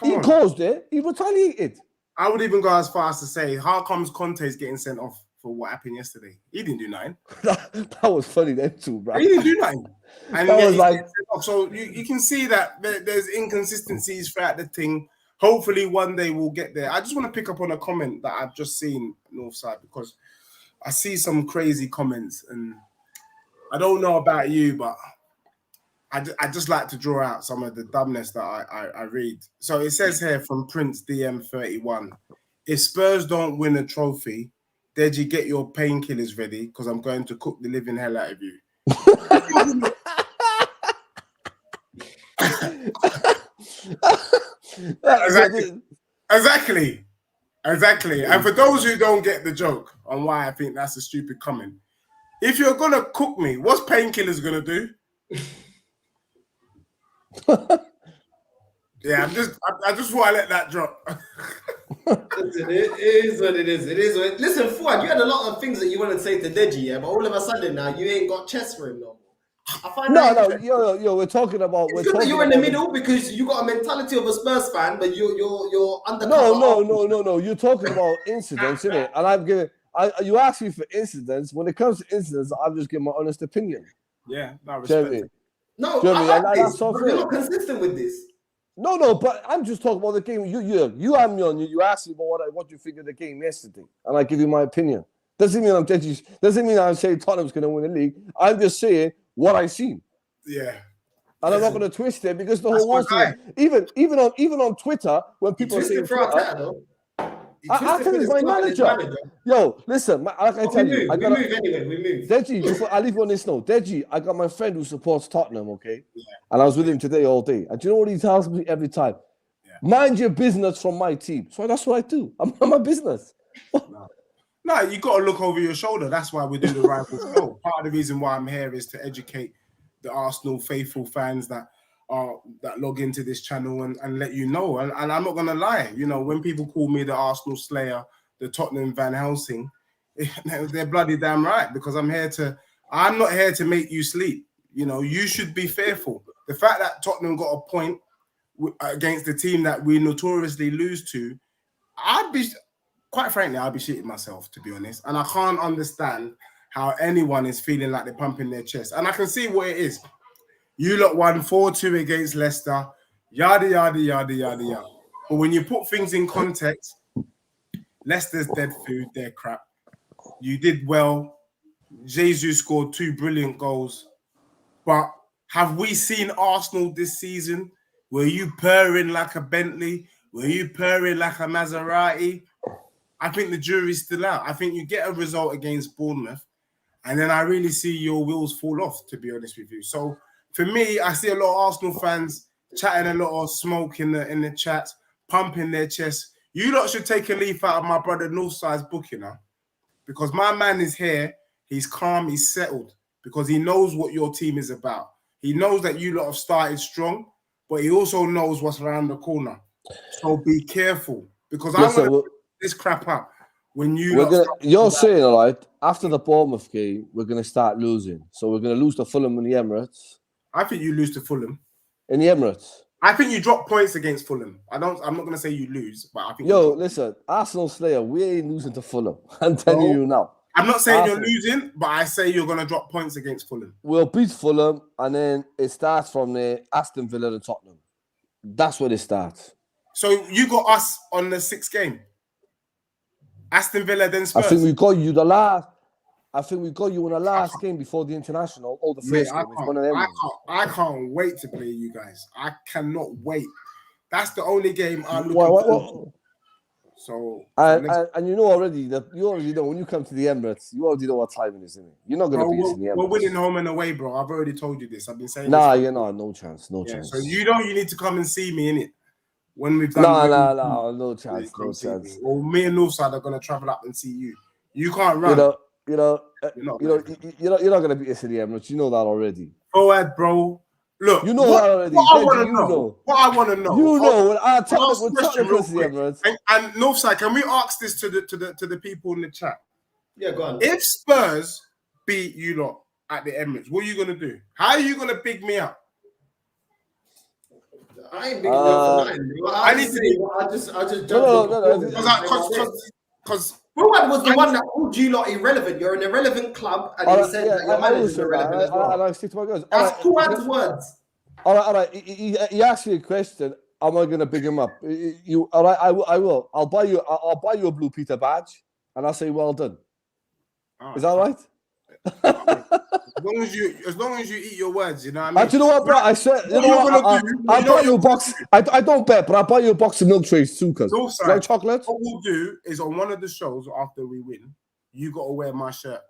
He caused it. He retaliated. I would even go as far as to say, how comes Conte is getting sent off for what happened yesterday? He didn't do nothing. that was funny then too, bro. He didn't do nothing. And that was like, so you can see that there's inconsistencies throughout the thing. Hopefully one day we'll get there. I just want to pick up on a comment that I've just seen Northside because I see some crazy comments and I don't know about you, but I just like to draw out some of the dumbness that I read. So it says here from Prince DM31, if Spurs don't win a trophy, Deji, get your painkillers ready because I'm going to cook the living hell out of you. Exactly. And for those who don't get the joke on why I think that's a stupid comment, if you're gonna cook me, what's painkillers gonna do? Yeah, I just want to let that drop. Listen, it is what it is. It is what it is. Listen, Fuad, you had a lot of things that you want to say to Deji, yeah, but all of a sudden now you ain't got chest for him no more. I find yo, we're talking about. It's good that you're in the middle because you got a mentality of a Spurs fan, but you're under. No. You're talking about incidents, innit? And I'm giving. You ask me for incidents. When it comes to incidents, I'm just giving my honest opinion. Yeah, no respect. No, you're not consistent with this. No, but I'm just talking about the game. You and me on you. You asked me about what you think of the game yesterday, and I give you my opinion. Doesn't mean I'm saying Tottenham's going to win the league. I'm just saying what I seen. Yeah. And I'm not going to twist it because the whole world, even on Twitter, when people say I tell you, my manager. Yo, listen, like I tell you, we move anyway. Deji, I leave you on this note. Deji, I got my friend who supports Tottenham, okay? Yeah. And I was with him today all day. And do you know what he tells me every time? Yeah. Mind your business from my team. So that's what I do. I'm my business. No, you got to look over your shoulder. That's why we do the rival show. Part of the reason why I'm here is to educate the Arsenal faithful fans that log into this channel and let you know. And I'm not going to lie. You know, when people call me the Arsenal Slayer, the Tottenham Van Helsing, they're bloody damn right because I'm not here to make you sleep. You know, you should be fearful. The fact that Tottenham got a point against the team that we notoriously lose to, quite frankly, I'd be shitting myself, to be honest. And I can't understand how anyone is feeling like they're pumping their chest. And I can see what it is. You lot won 4-2 against Leicester, yada, yada, yada, yada, yada. But when you put things in context, Leicester's dead food, they're crap. You did well. Jesus scored 2 brilliant goals. But have we seen Arsenal this season? Were you purring like a Bentley? Were you purring like a Maserati? I think the jury's still out. I think you get a result against Bournemouth, and then I really see your wheels fall off, to be honest with you. So For me, I see a lot of Arsenal fans chatting a lot of smoke in the chat, pumping their chest. You lot should take a leaf out of my brother Northside's book, you know, because my man is here. He's calm. He's settled because he knows what your team is about. He knows that you lot have started strong, but he also knows what's around the corner. So be careful because I'm going to this crap up when you're saying, all right, after the Bournemouth game, we're going to start losing. So we're going to lose to Fulham in the Emirates. I think you lose to Fulham. In the Emirates? I think you drop points against Fulham. I'm not going to say you lose, but I think... Yo, listen, Arsenal Slayer, we ain't losing to Fulham. I'm telling you now. I'm not saying you're losing, but I say you're going to drop points against Fulham. We'll beat Fulham, and then it starts from the Aston Villa and Tottenham. That's where it starts. So you got us on the 6th game? Aston Villa, then Spurs? I think we got you in the last game before the international. Or the first game. It's one of them. I can't wait to play you guys. I cannot wait. That's the only game I'm looking forward to. So and you know already when you come to the Emirates, you already know what time it is, isn't it? You're not going to beat us in the Emirates. We're winning home and away, bro. I've already told you this. I've been saying this. You're not. No chance. So you need to come and see me, innit? When we've done no chance. Well, me and Northside are gonna travel up and see you. You can't run. You're not gonna beat us in the Emirates. You know that already. Go ahead, bro. Look, you know that already. What I want to know. You know when I talk to the Emirates. And Northside, can we ask this to the people in the chat? Yeah, go on. If Spurs beat you lot at the Emirates, what are you gonna do? How are you gonna big me up? I ain't big enough for nothing. I just because Fuad was the one that called you lot irrelevant. You're an irrelevant club, and he said that your manager's irrelevant as well. I stick to my guns. That's Fuad's words. All right. He asked you a question. Am I going to big him up? All right. I will. I'll buy you a Blue Peter badge, and I'll say well done. Is that right? As long as you eat your words, you know what I mean? Do you know what, bro? I said, I'll buy you a box. I don't bet, but I'll buy you a box of milk trays too, cuz. Like chocolate. What we'll do is on one of the shows after we win, you got to wear my shirt.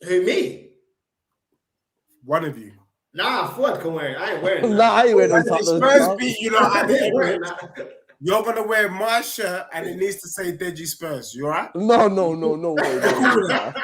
Who, me? One of you. Nah, Ford can wear it. I ain't wearing it. Nah, I ain't wearing it. Spurs beat you know. You're gonna wear my shirt and it needs to say Deji Spurs. You alright? No way.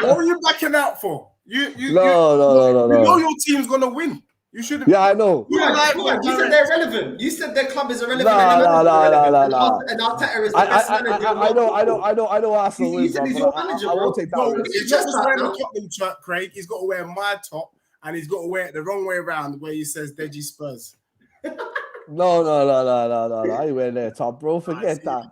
What are you backing out for? No. You know your team's gonna win. You shouldn't. Yeah, I know. You said they're irrelevant. You said their club is irrelevant. No. And Arteta is the best manager. I know Arsenal wins. He's your manager, I won't take that. No, he's just wearing the Tottenham shirt, Craig. He's got to wear my top and he's got to wear it the wrong way around where he says Deji Spurs. No. I ain't wearing that top, bro. Forget that.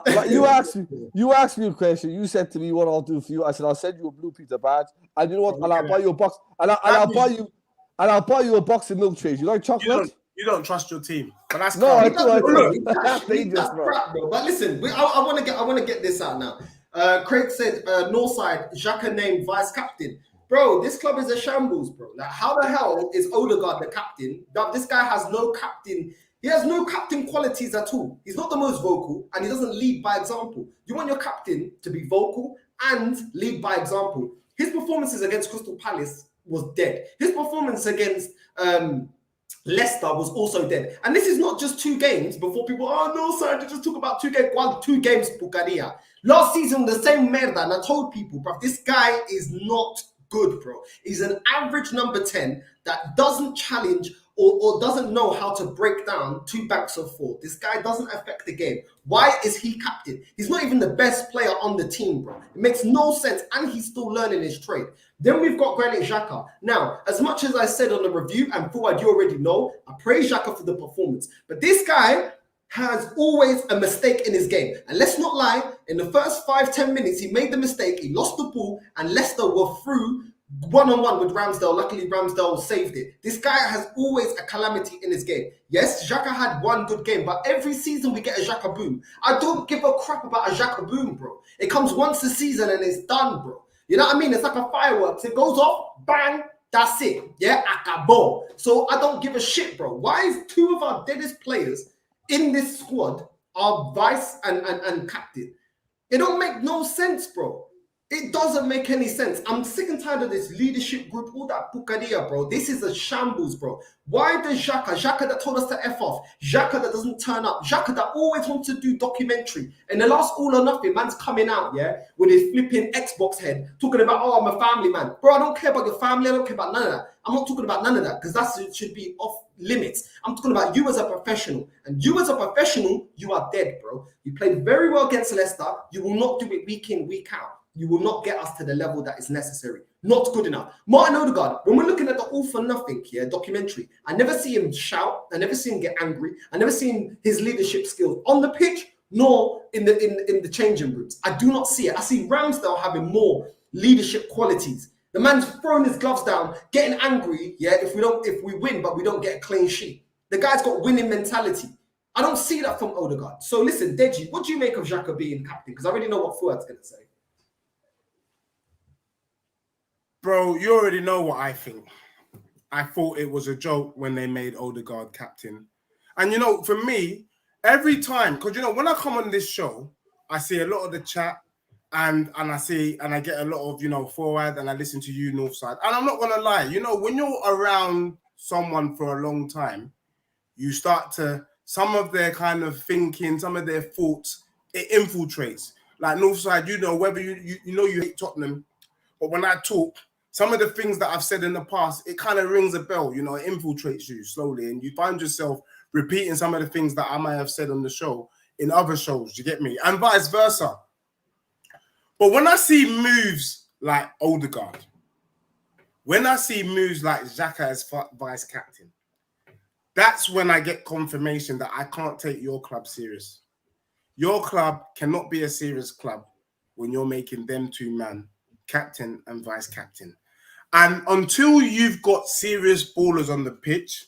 But you asked me a question. You said to me, "What I'll do for you?" I said, "I'll send you a Blue Peter badge, and you know what? And I'll buy you a box, and I'll buy you a box of milk trays. You like chocolate? You don't trust your team, but that's I do. That's dangerous, bro. Crap, bro. But listen, I want to get this out now. Craig said, Northside, Xhaka named vice captain. Bro, this club is a shambles, bro. Like, how the hell is Odegaard the captain? This guy has no captain. He has no captain qualities at all. He's not the most vocal, and he doesn't lead by example. You want your captain to be vocal and lead by example. His performances against Crystal Palace was dead. His performance against Leicester was also dead. And this is not just 2 games before people, you just talk about 2 games. 2 games, Pucaria. Last season, the same merda, and I told people, bro, this guy is not good, bro. He's an average number 10 that doesn't challenge or doesn't know how to break down 2 backs of 4. This guy doesn't affect the game. Why is he captain? He's not even the best player on the team, bro. It makes no sense, and he's still learning his trade. Then we've got Granit Xhaka. Now, as much as I said on the review, and Fuad, you already know, I praise Xhaka for the performance. But this guy has always a mistake in his game. And let's not lie, in the first 5-10 minutes, he made the mistake, he lost the ball, and Leicester were through one-on-one with Ramsdale. Luckily, Ramsdale saved it. This guy has always a calamity in his game. Yes, Xhaka had 1 good game, but every season we get a Xhaka boom. I don't give a crap about a Xhaka boom, bro. It comes once a season and it's done, bro. You know what I mean? It's like a fireworks. It goes off, bang, that's it. Yeah, acabou. So I don't give a shit, bro. Why is 2 of our deadest players in this squad are vice and captain? It don't make no sense, bro. It doesn't make any sense. I'm sick and tired of this leadership group, all that bucadia, bro. This is a shambles, bro. Why does Xhaka that told us to F off, Xhaka that doesn't turn up, Xhaka that always wants to do documentary, and the last All or Nothing, man's coming out, yeah, with his flipping Xbox head, talking about, oh, I'm a family man. Bro, I don't care about your family, I don't care about none of that. I'm not talking about none of that, because that should be off limits. I'm talking about you as a professional. And you as a professional, you are dead, bro. You played very well against Leicester. You will not do it week in, week out. You will not get us to the level that is necessary. Not good enough. Martin Odegaard, when we're looking at the All for Nothing here documentary, I never see him shout. I never see him get angry. I never see his leadership skills on the pitch, nor in the changing rooms. I do not see it. I see Ramsdale having more leadership qualities. The man's throwing his gloves down, getting angry, yeah, if we win, but we don't get a clean sheet. The guy's got winning mentality. I don't see that from Odegaard. So listen, Deji, what do you make of Xhaka being captain? Because I already know what Fuad's going to say. Bro, you already know what I think. I thought it was a joke when they made Odegaard captain. And, you know, for me, every time, because, you know, when I come on this show, I see a lot of the chat and I get a lot of, you know, forward, and I listen to you, Northside. And I'm not going to lie, you know, when you're around someone for a long time, you start to, some of their kind of thinking, some of their thoughts, it infiltrates. Like Northside, you know, whether you know you hate Tottenham, but when I talk, some of the things that I've said in the past, it kind of rings a bell, you know, it infiltrates you slowly, and you find yourself repeating some of the things that I might have said on the show in other shows, you get me? And vice versa. But when I see moves like Odegaard, when I see moves like Xhaka as vice captain, that's when I get confirmation that I can't take your club serious. Your club cannot be a serious club when you're making them two man captain and vice captain. And until you've got serious ballers on the pitch,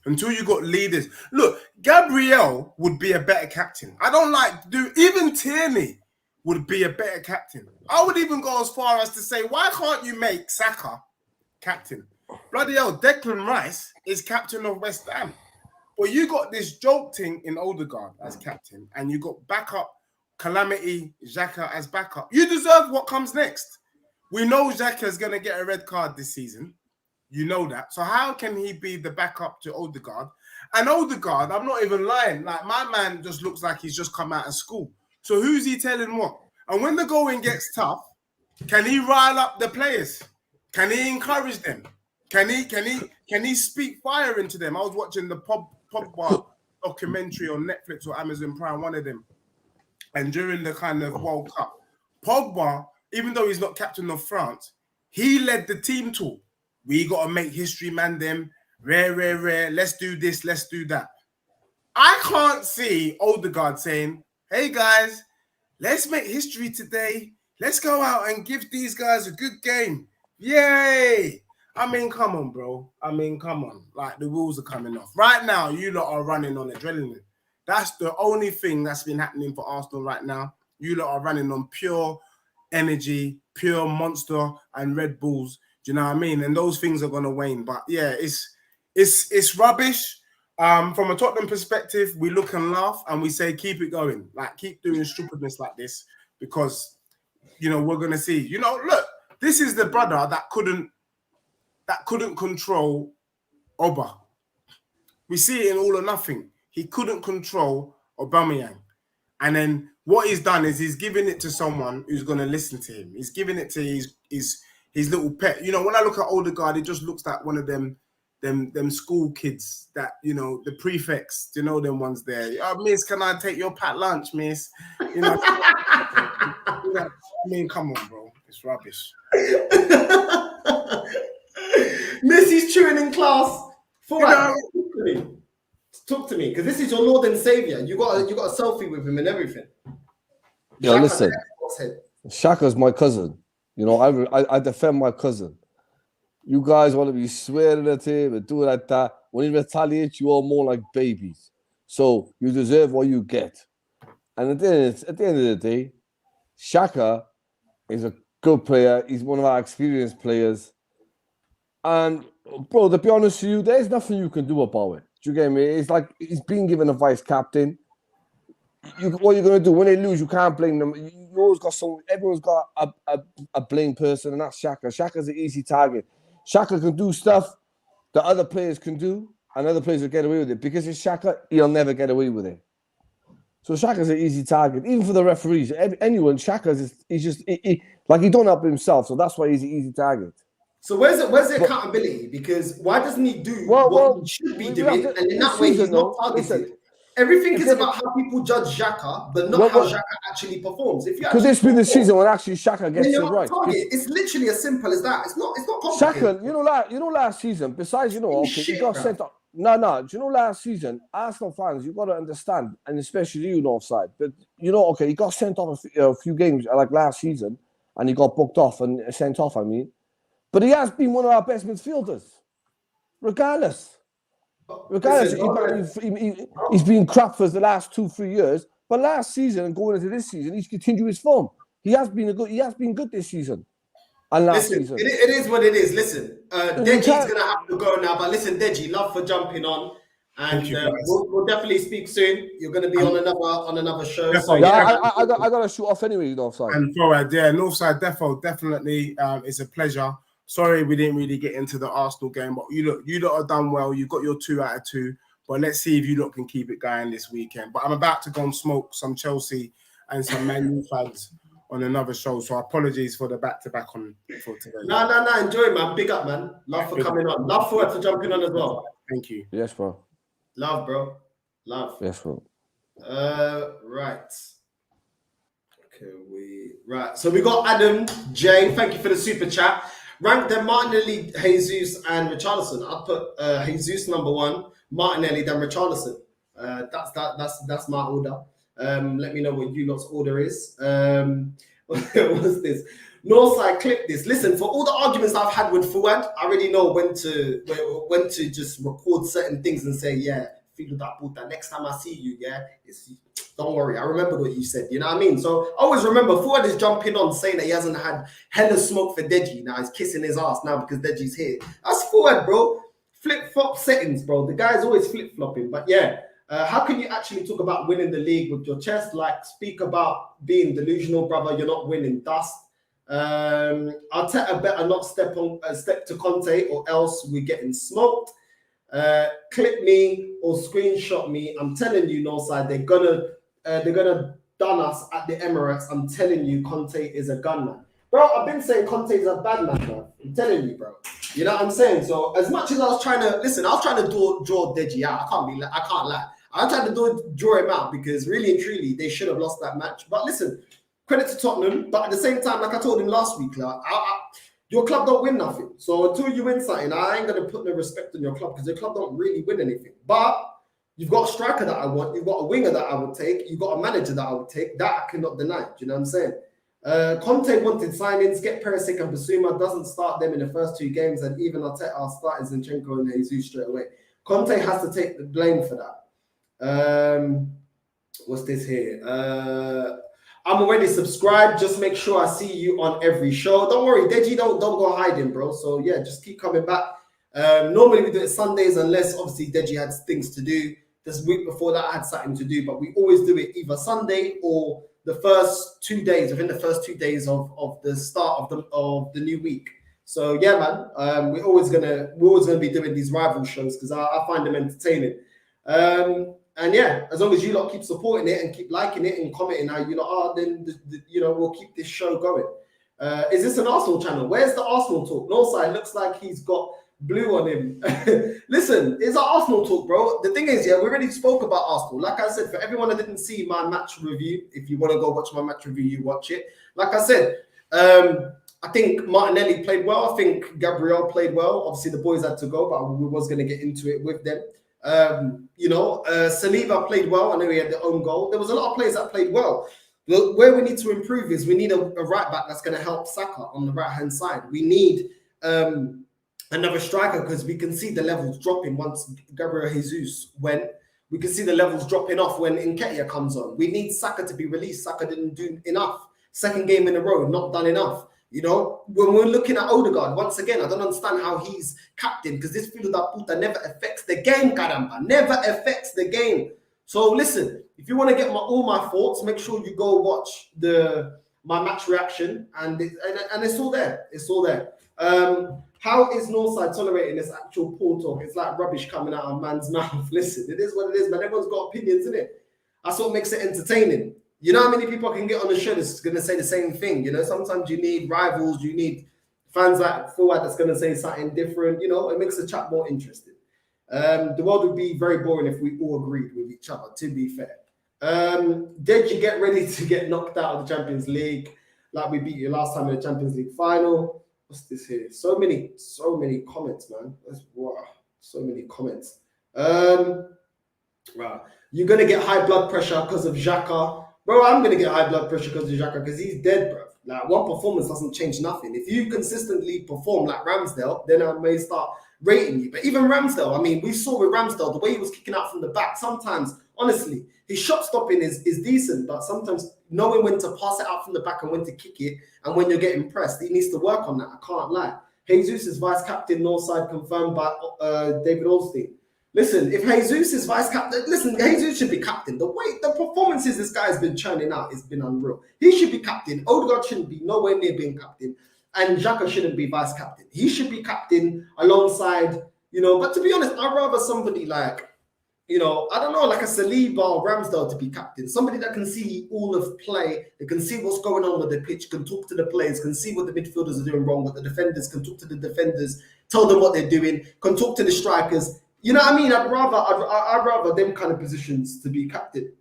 until you got leaders, look, Gabriel would be a better captain. I don't like even Tierney would be a better captain. I would even go as far as to say, why can't you make Saka captain? Bloody hell, Declan Rice is captain of West Ham. But you got this joke thing in Odegaard as captain, and you got backup Calamity Xhaka as backup. You deserve what comes next. We know Xhaka is going to get a red card this season. You know that. So how can he be the backup to Odegaard? And Odegaard, I'm not even lying. Like, my man just looks like he's just come out of school. So who's he telling what? And when the going gets tough, can he rile up the players? Can he encourage them? Can he speak fire into them? I was watching the Pogba documentary on Netflix or Amazon Prime, one of them. And during the kind of World Cup, Pogba, even though he's not captain of France, he led the team talk. We got to make history, man, them. Rare. Let's do this, let's do that. I can't see Odegaard saying, hey, guys, let's make history today. Let's go out and give these guys a good game. Yay! I mean, come on, bro. I mean, come on. Like, the wheels are coming off. Right now, you lot are running on adrenaline. That's the only thing that's been happening for Arsenal right now. You lot are running on pure energy, pure Monster and Red Bulls. Do you know what I mean? And those things are going to wane. But yeah, it's rubbish. From a Tottenham perspective, we look and laugh and we say, keep it going. Like, keep doing stupidness like this because, you know, we're going to see. You know, look, this is the brother that couldn't control Oba. We see it in All or Nothing. He couldn't control Aubameyang. And then what he's done is he's giving it to someone who's going to listen to him. He's giving it to his little pet. You know, when I look at Odegaard, it just looks like one of them school kids that, you know, the prefects, you know, them ones there. Oh, miss, can I take your pat lunch, miss? You know, I mean, come on, bro. It's rubbish. Missy's chewing in class. Talk to me, because this is your Lord and Savior. You got a selfie with him and everything. Yeah, listen. Xhaka's my cousin. You know, I defend my cousin. You guys want to be swearing at him and do like that. When he retaliates, you are more like babies. So you deserve what you get. And at the end of the day, Xhaka is a good player. He's one of our experienced players. And, bro, to be honest with you, there's nothing you can do about it. Do you get me? It's like he's been given a vice captain. what you're gonna do when they lose, you can't blame them. You always got everyone's got a blame person, and that's Xhaka. Xhaka's an easy target. Xhaka can do stuff that other players can do, and other players will get away with it. Because it's Xhaka, he'll never get away with it. So Xhaka's an easy target, even for the referees. Anyone, he's just he don't help himself, so that's why he's an easy target. So where's the accountability? Because why doesn't he do what he should be doing, and in that way he's not targeted? Everything is about how people judge Xhaka, but not how Xhaka actually performs. Because it's been the season when actually Xhaka gets it right. It's literally as simple as that. It's not complicated. Xhaka, last season, besides, he got sent off. No. Do you know last season, Arsenal fans, you got to understand, and especially you, Northside, that, he got sent off a few games like last season, and he got booked off and sent off, But he has been one of our best midfielders, regardless. He's been crap for the last 2-3 years, but last season and going into this season, he's continued his form. He has been good this season. And last season. It is what it is. Listen, Deji's gonna have to go now, but listen, Deji, love for jumping on, and we'll definitely speak soon. You're gonna be on another show. So, I gotta shoot off anyway, Northside. And forward, Northside definitely. It's a pleasure. Sorry we didn't really get into the Arsenal game, but you lot have done well. You got your 2 out of 2. But let's see if you lot can keep it going this weekend. But I'm about to go and smoke some Chelsea and some Man U fans on another show. So apologies for the back-to-back for today. No. Enjoy, man. Big up, man. Love for coming on. Love for jumping on as well. Thank you. Yes, bro. Love, bro. Love. Yes, bro. Right. Right. So we got Adam J. Thank you for the super chat. Rank them Martinelli, Jesus, and Richarlison. I'll put Jesus number 1, Martinelli, then Richarlison. That's my order. Let me know what you lot's order is. What's this? Northside, clip this. Listen, for all the arguments I've had with Fuad, I already know when to just record certain things and say, yeah, feel that puta. Next time I see you, don't worry. I remember what you said. You know what I mean? So I always remember Fuad is jumping on saying that he hasn't had hella smoke for Deji. Now he's kissing his ass now because Deji's here. That's Fuad, bro. Flip-flop settings, bro. The guy's always flip-flopping. But yeah, how can you actually talk about winning the league with your chest? Like, speak about being delusional, brother. You're not winning dust. Arteta better not step to Conte, or else we're getting smoked. Clip me or screenshot me. I'm telling you, Northside, they're gonna done us at the Emirates. I'm telling you, Conte is a gunman, bro. I've been saying Conte is a bad man, bro. I'm telling you, bro. You know what I'm saying? So as much as I was trying to draw Deji out. I can't lie. I tried to draw him out because really and truly they should have lost that match. But listen, credit to Tottenham. But at the same time, like I told him last week, your club don't win nothing. So until you win something, I ain't gonna put no respect on your club because your club don't really win anything. But you've got a striker that I want. You've got a winger that I would take. You've got a manager that I would take. That I cannot deny. Do you know what I'm saying? Conte wanted signings. Get Perisic and Basuma. Doesn't start them in the first 2 games, and even Arteta started Zinchenko and Jesus straight away. Conte has to take the blame for that. What's this here? I'm already subscribed. Just make sure I see you on every show. Don't worry, Deji, don't go hiding, bro. So yeah, just keep coming back. Normally we do it Sundays, unless obviously Deji had things to do. This week before that I had something to do, but we always do it either Sunday or the first 2 days, within the first 2 days of the start of the new week. So yeah, man, we're always gonna be doing these rival shows because I find them entertaining. And yeah, as long as you lot keep supporting it and keep liking it and commenting how you lot are, then we'll keep this show going. Is this an Arsenal channel? Where's the Arsenal talk? Northside looks like he's got blue on him. Listen, it's our Arsenal talk, bro. The thing is, we already spoke about Arsenal. Like I said, for everyone that didn't see my match review, if you want to go watch my match review, you watch it. Like I said, I think Martinelli played well. I think Gabriel played well. Obviously, the boys had to go, but we was going to get into it with them. Saliba played well. I know he had the own goal. There was a lot of players that played well. Where we need to improve is we need a right back that's going to help Saka on the right-hand side. We need another striker because we can see the levels dropping once Gabriel Jesus went. We can see the levels dropping off when Nketiah comes on. We need Saka to be released. Saka didn't do enough. Second game in a row, not done enough. When we're looking at Odegaard, once again, I don't understand how he's captain because this feel that puta never affects the game, caramba. Never affects the game. So listen, If you want to get all my thoughts, make sure you go watch my match reaction, and it's all there. It's all there. How is Northside tolerating this actual poor talk? It's like rubbish coming out of man's mouth. Listen, it is what it is, man. Everyone's got opinions, isn't it? That's what makes it entertaining. You know how many people can get on the show that's going to say the same thing? You know, sometimes you need rivals, you need fans like Fuad that's going to say something different. You know, it makes the chat more interesting. The world would be very boring if we all agreed with each other, to be fair. Did you get ready to get knocked out of the Champions League like we beat you last time in the Champions League final? What's this here? So many comments, man. Wow, so many comments. Right. You're gonna get high blood pressure because of Xhaka. Bro, I'm gonna get high blood pressure because of Xhaka because he's dead, bro. Like, one performance doesn't change nothing. If you consistently perform like Ramsdale, then I may start rating you. But even Ramsdale, I mean, we saw with Ramsdale the way he was kicking out from the back. Sometimes, honestly, his shot stopping is decent, but sometimes knowing when to pass it out from the back and when to kick it, and when you're getting pressed, he needs to work on that. I can't lie. Jesus is vice captain, Northside, confirmed by David Olstein. Listen, if Jesus is vice captain, listen, Jesus should be captain. The performances this guy has been churning out has been unreal. He should be captain. Odegaard shouldn't be nowhere near being captain, and Xhaka shouldn't be vice captain. He should be captain alongside, you know. But to be honest, I'd rather somebody like, you know, I don't know, like a Saliba or Ramsdale to be captain. Somebody that can see all of play, that can see what's going on with the pitch, can talk to the players, can see what the midfielders are doing wrong, what the defenders can talk to the defenders, tell them what they're doing, can talk to the strikers. You know what I mean? I'd rather them kind of positions to be captain.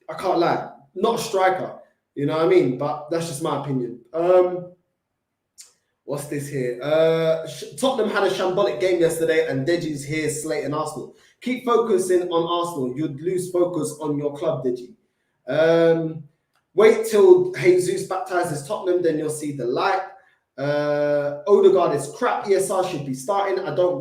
I can't lie. Not a striker. You know what I mean? But that's just my opinion. What's this here? Tottenham had a shambolic game yesterday, and Deji's here slating Arsenal. Keep focusing on Arsenal. You'd lose focus on your club, Deji. Wait till Jesus baptizes Tottenham, then you'll see the light. Odegaard is crap. ESR should be starting. I don't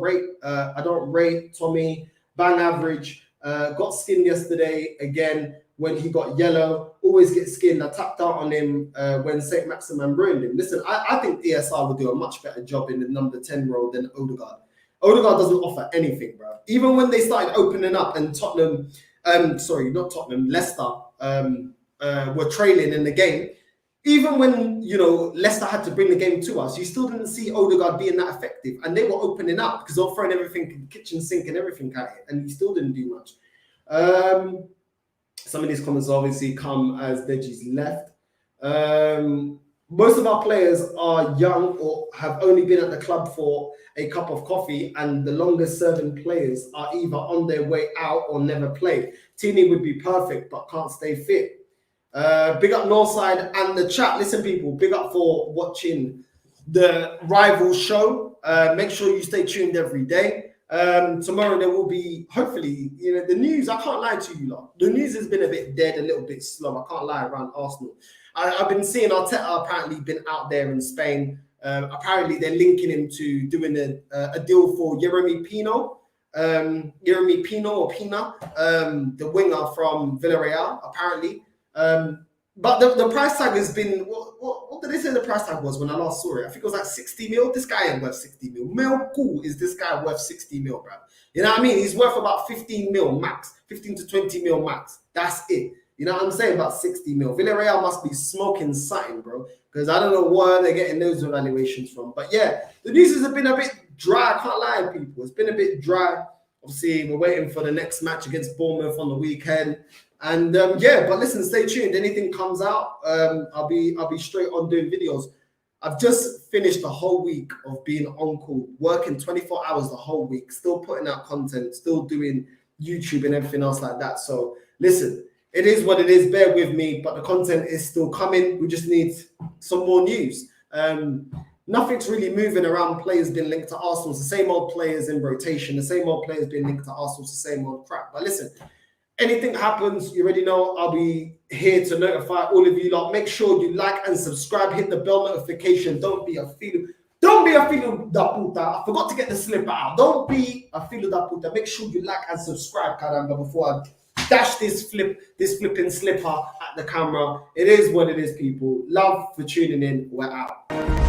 rate Tommy. Bang average. Got skinned yesterday again when he got yellow. Always get skinned. I tapped out on him when St. Maximin ruined him. Listen, I think ESR will do a much better job in the number 10 role than Odegaard. Odegaard doesn't offer anything, bro. Even when they started opening up and Tottenham, Leicester were trailing in the game, even when, you know, Leicester had to bring the game to us, you still didn't see Odegaard being that effective. And they were opening up because they were throwing everything in the kitchen sink and everything at it. And he still didn't do much. Some of these comments obviously come as Deji's left. Most of our players are young or have only been at the club for a cup of coffee, and the longest serving players are either on their way out or never played. Tini would be perfect, but can't stay fit. Big up Northside and the chat. Listen, people, big up for watching the Rival show. Make sure you stay tuned every day. Tomorrow there will be, hopefully, you know, the news. I can't lie to you lot. The news has been a bit dead, a little bit slow. I can't lie around Arsenal. I've been seeing Arteta apparently been out there in Spain. Apparently they're linking him to doing a deal for Yeremy Pino. Yeremy Pino or Pina, the winger from Villarreal, apparently. But the price tag has been, what did they say the price tag was when I last saw it? I think it was like 60 mil. This guy ain't worth 60 mil. Mil cool is this guy worth 60 mil, bro? You know what I mean? He's worth about 15 mil max, 15 to 20 mil max. That's it. You know what I'm saying? About 60 mil. Villarreal must be smoking something, bro, because I don't know where they're getting those evaluations from. But yeah, the news has been a bit dry. I can't lie, people. It's been a bit dry. Obviously, we're waiting for the next match against Bournemouth on the weekend. And yeah, but listen, stay tuned. Anything comes out, I'll be straight on doing videos. I've just finished the whole week of being on call, working 24 hours the whole week, still putting out content, still doing YouTube and everything else like that. So listen, it is what it is. Bear with me, but the content is still coming. We just need some more news. Nothing's really moving around. Players being linked to Arsenal. It's the same old players in rotation. The same old players being linked to Arsenal. It's the same old crap. But listen, anything happens, you already know I'll be here to notify all of you lot. Make sure you like and subscribe. Hit the bell notification. Don't be a filo da puta. I forgot to get the slipper out. Don't be a filo da puta. Make sure you like and subscribe, caramba, before I dash this flipping slipper at the camera. It is what it is, people. Love for tuning in. We're out.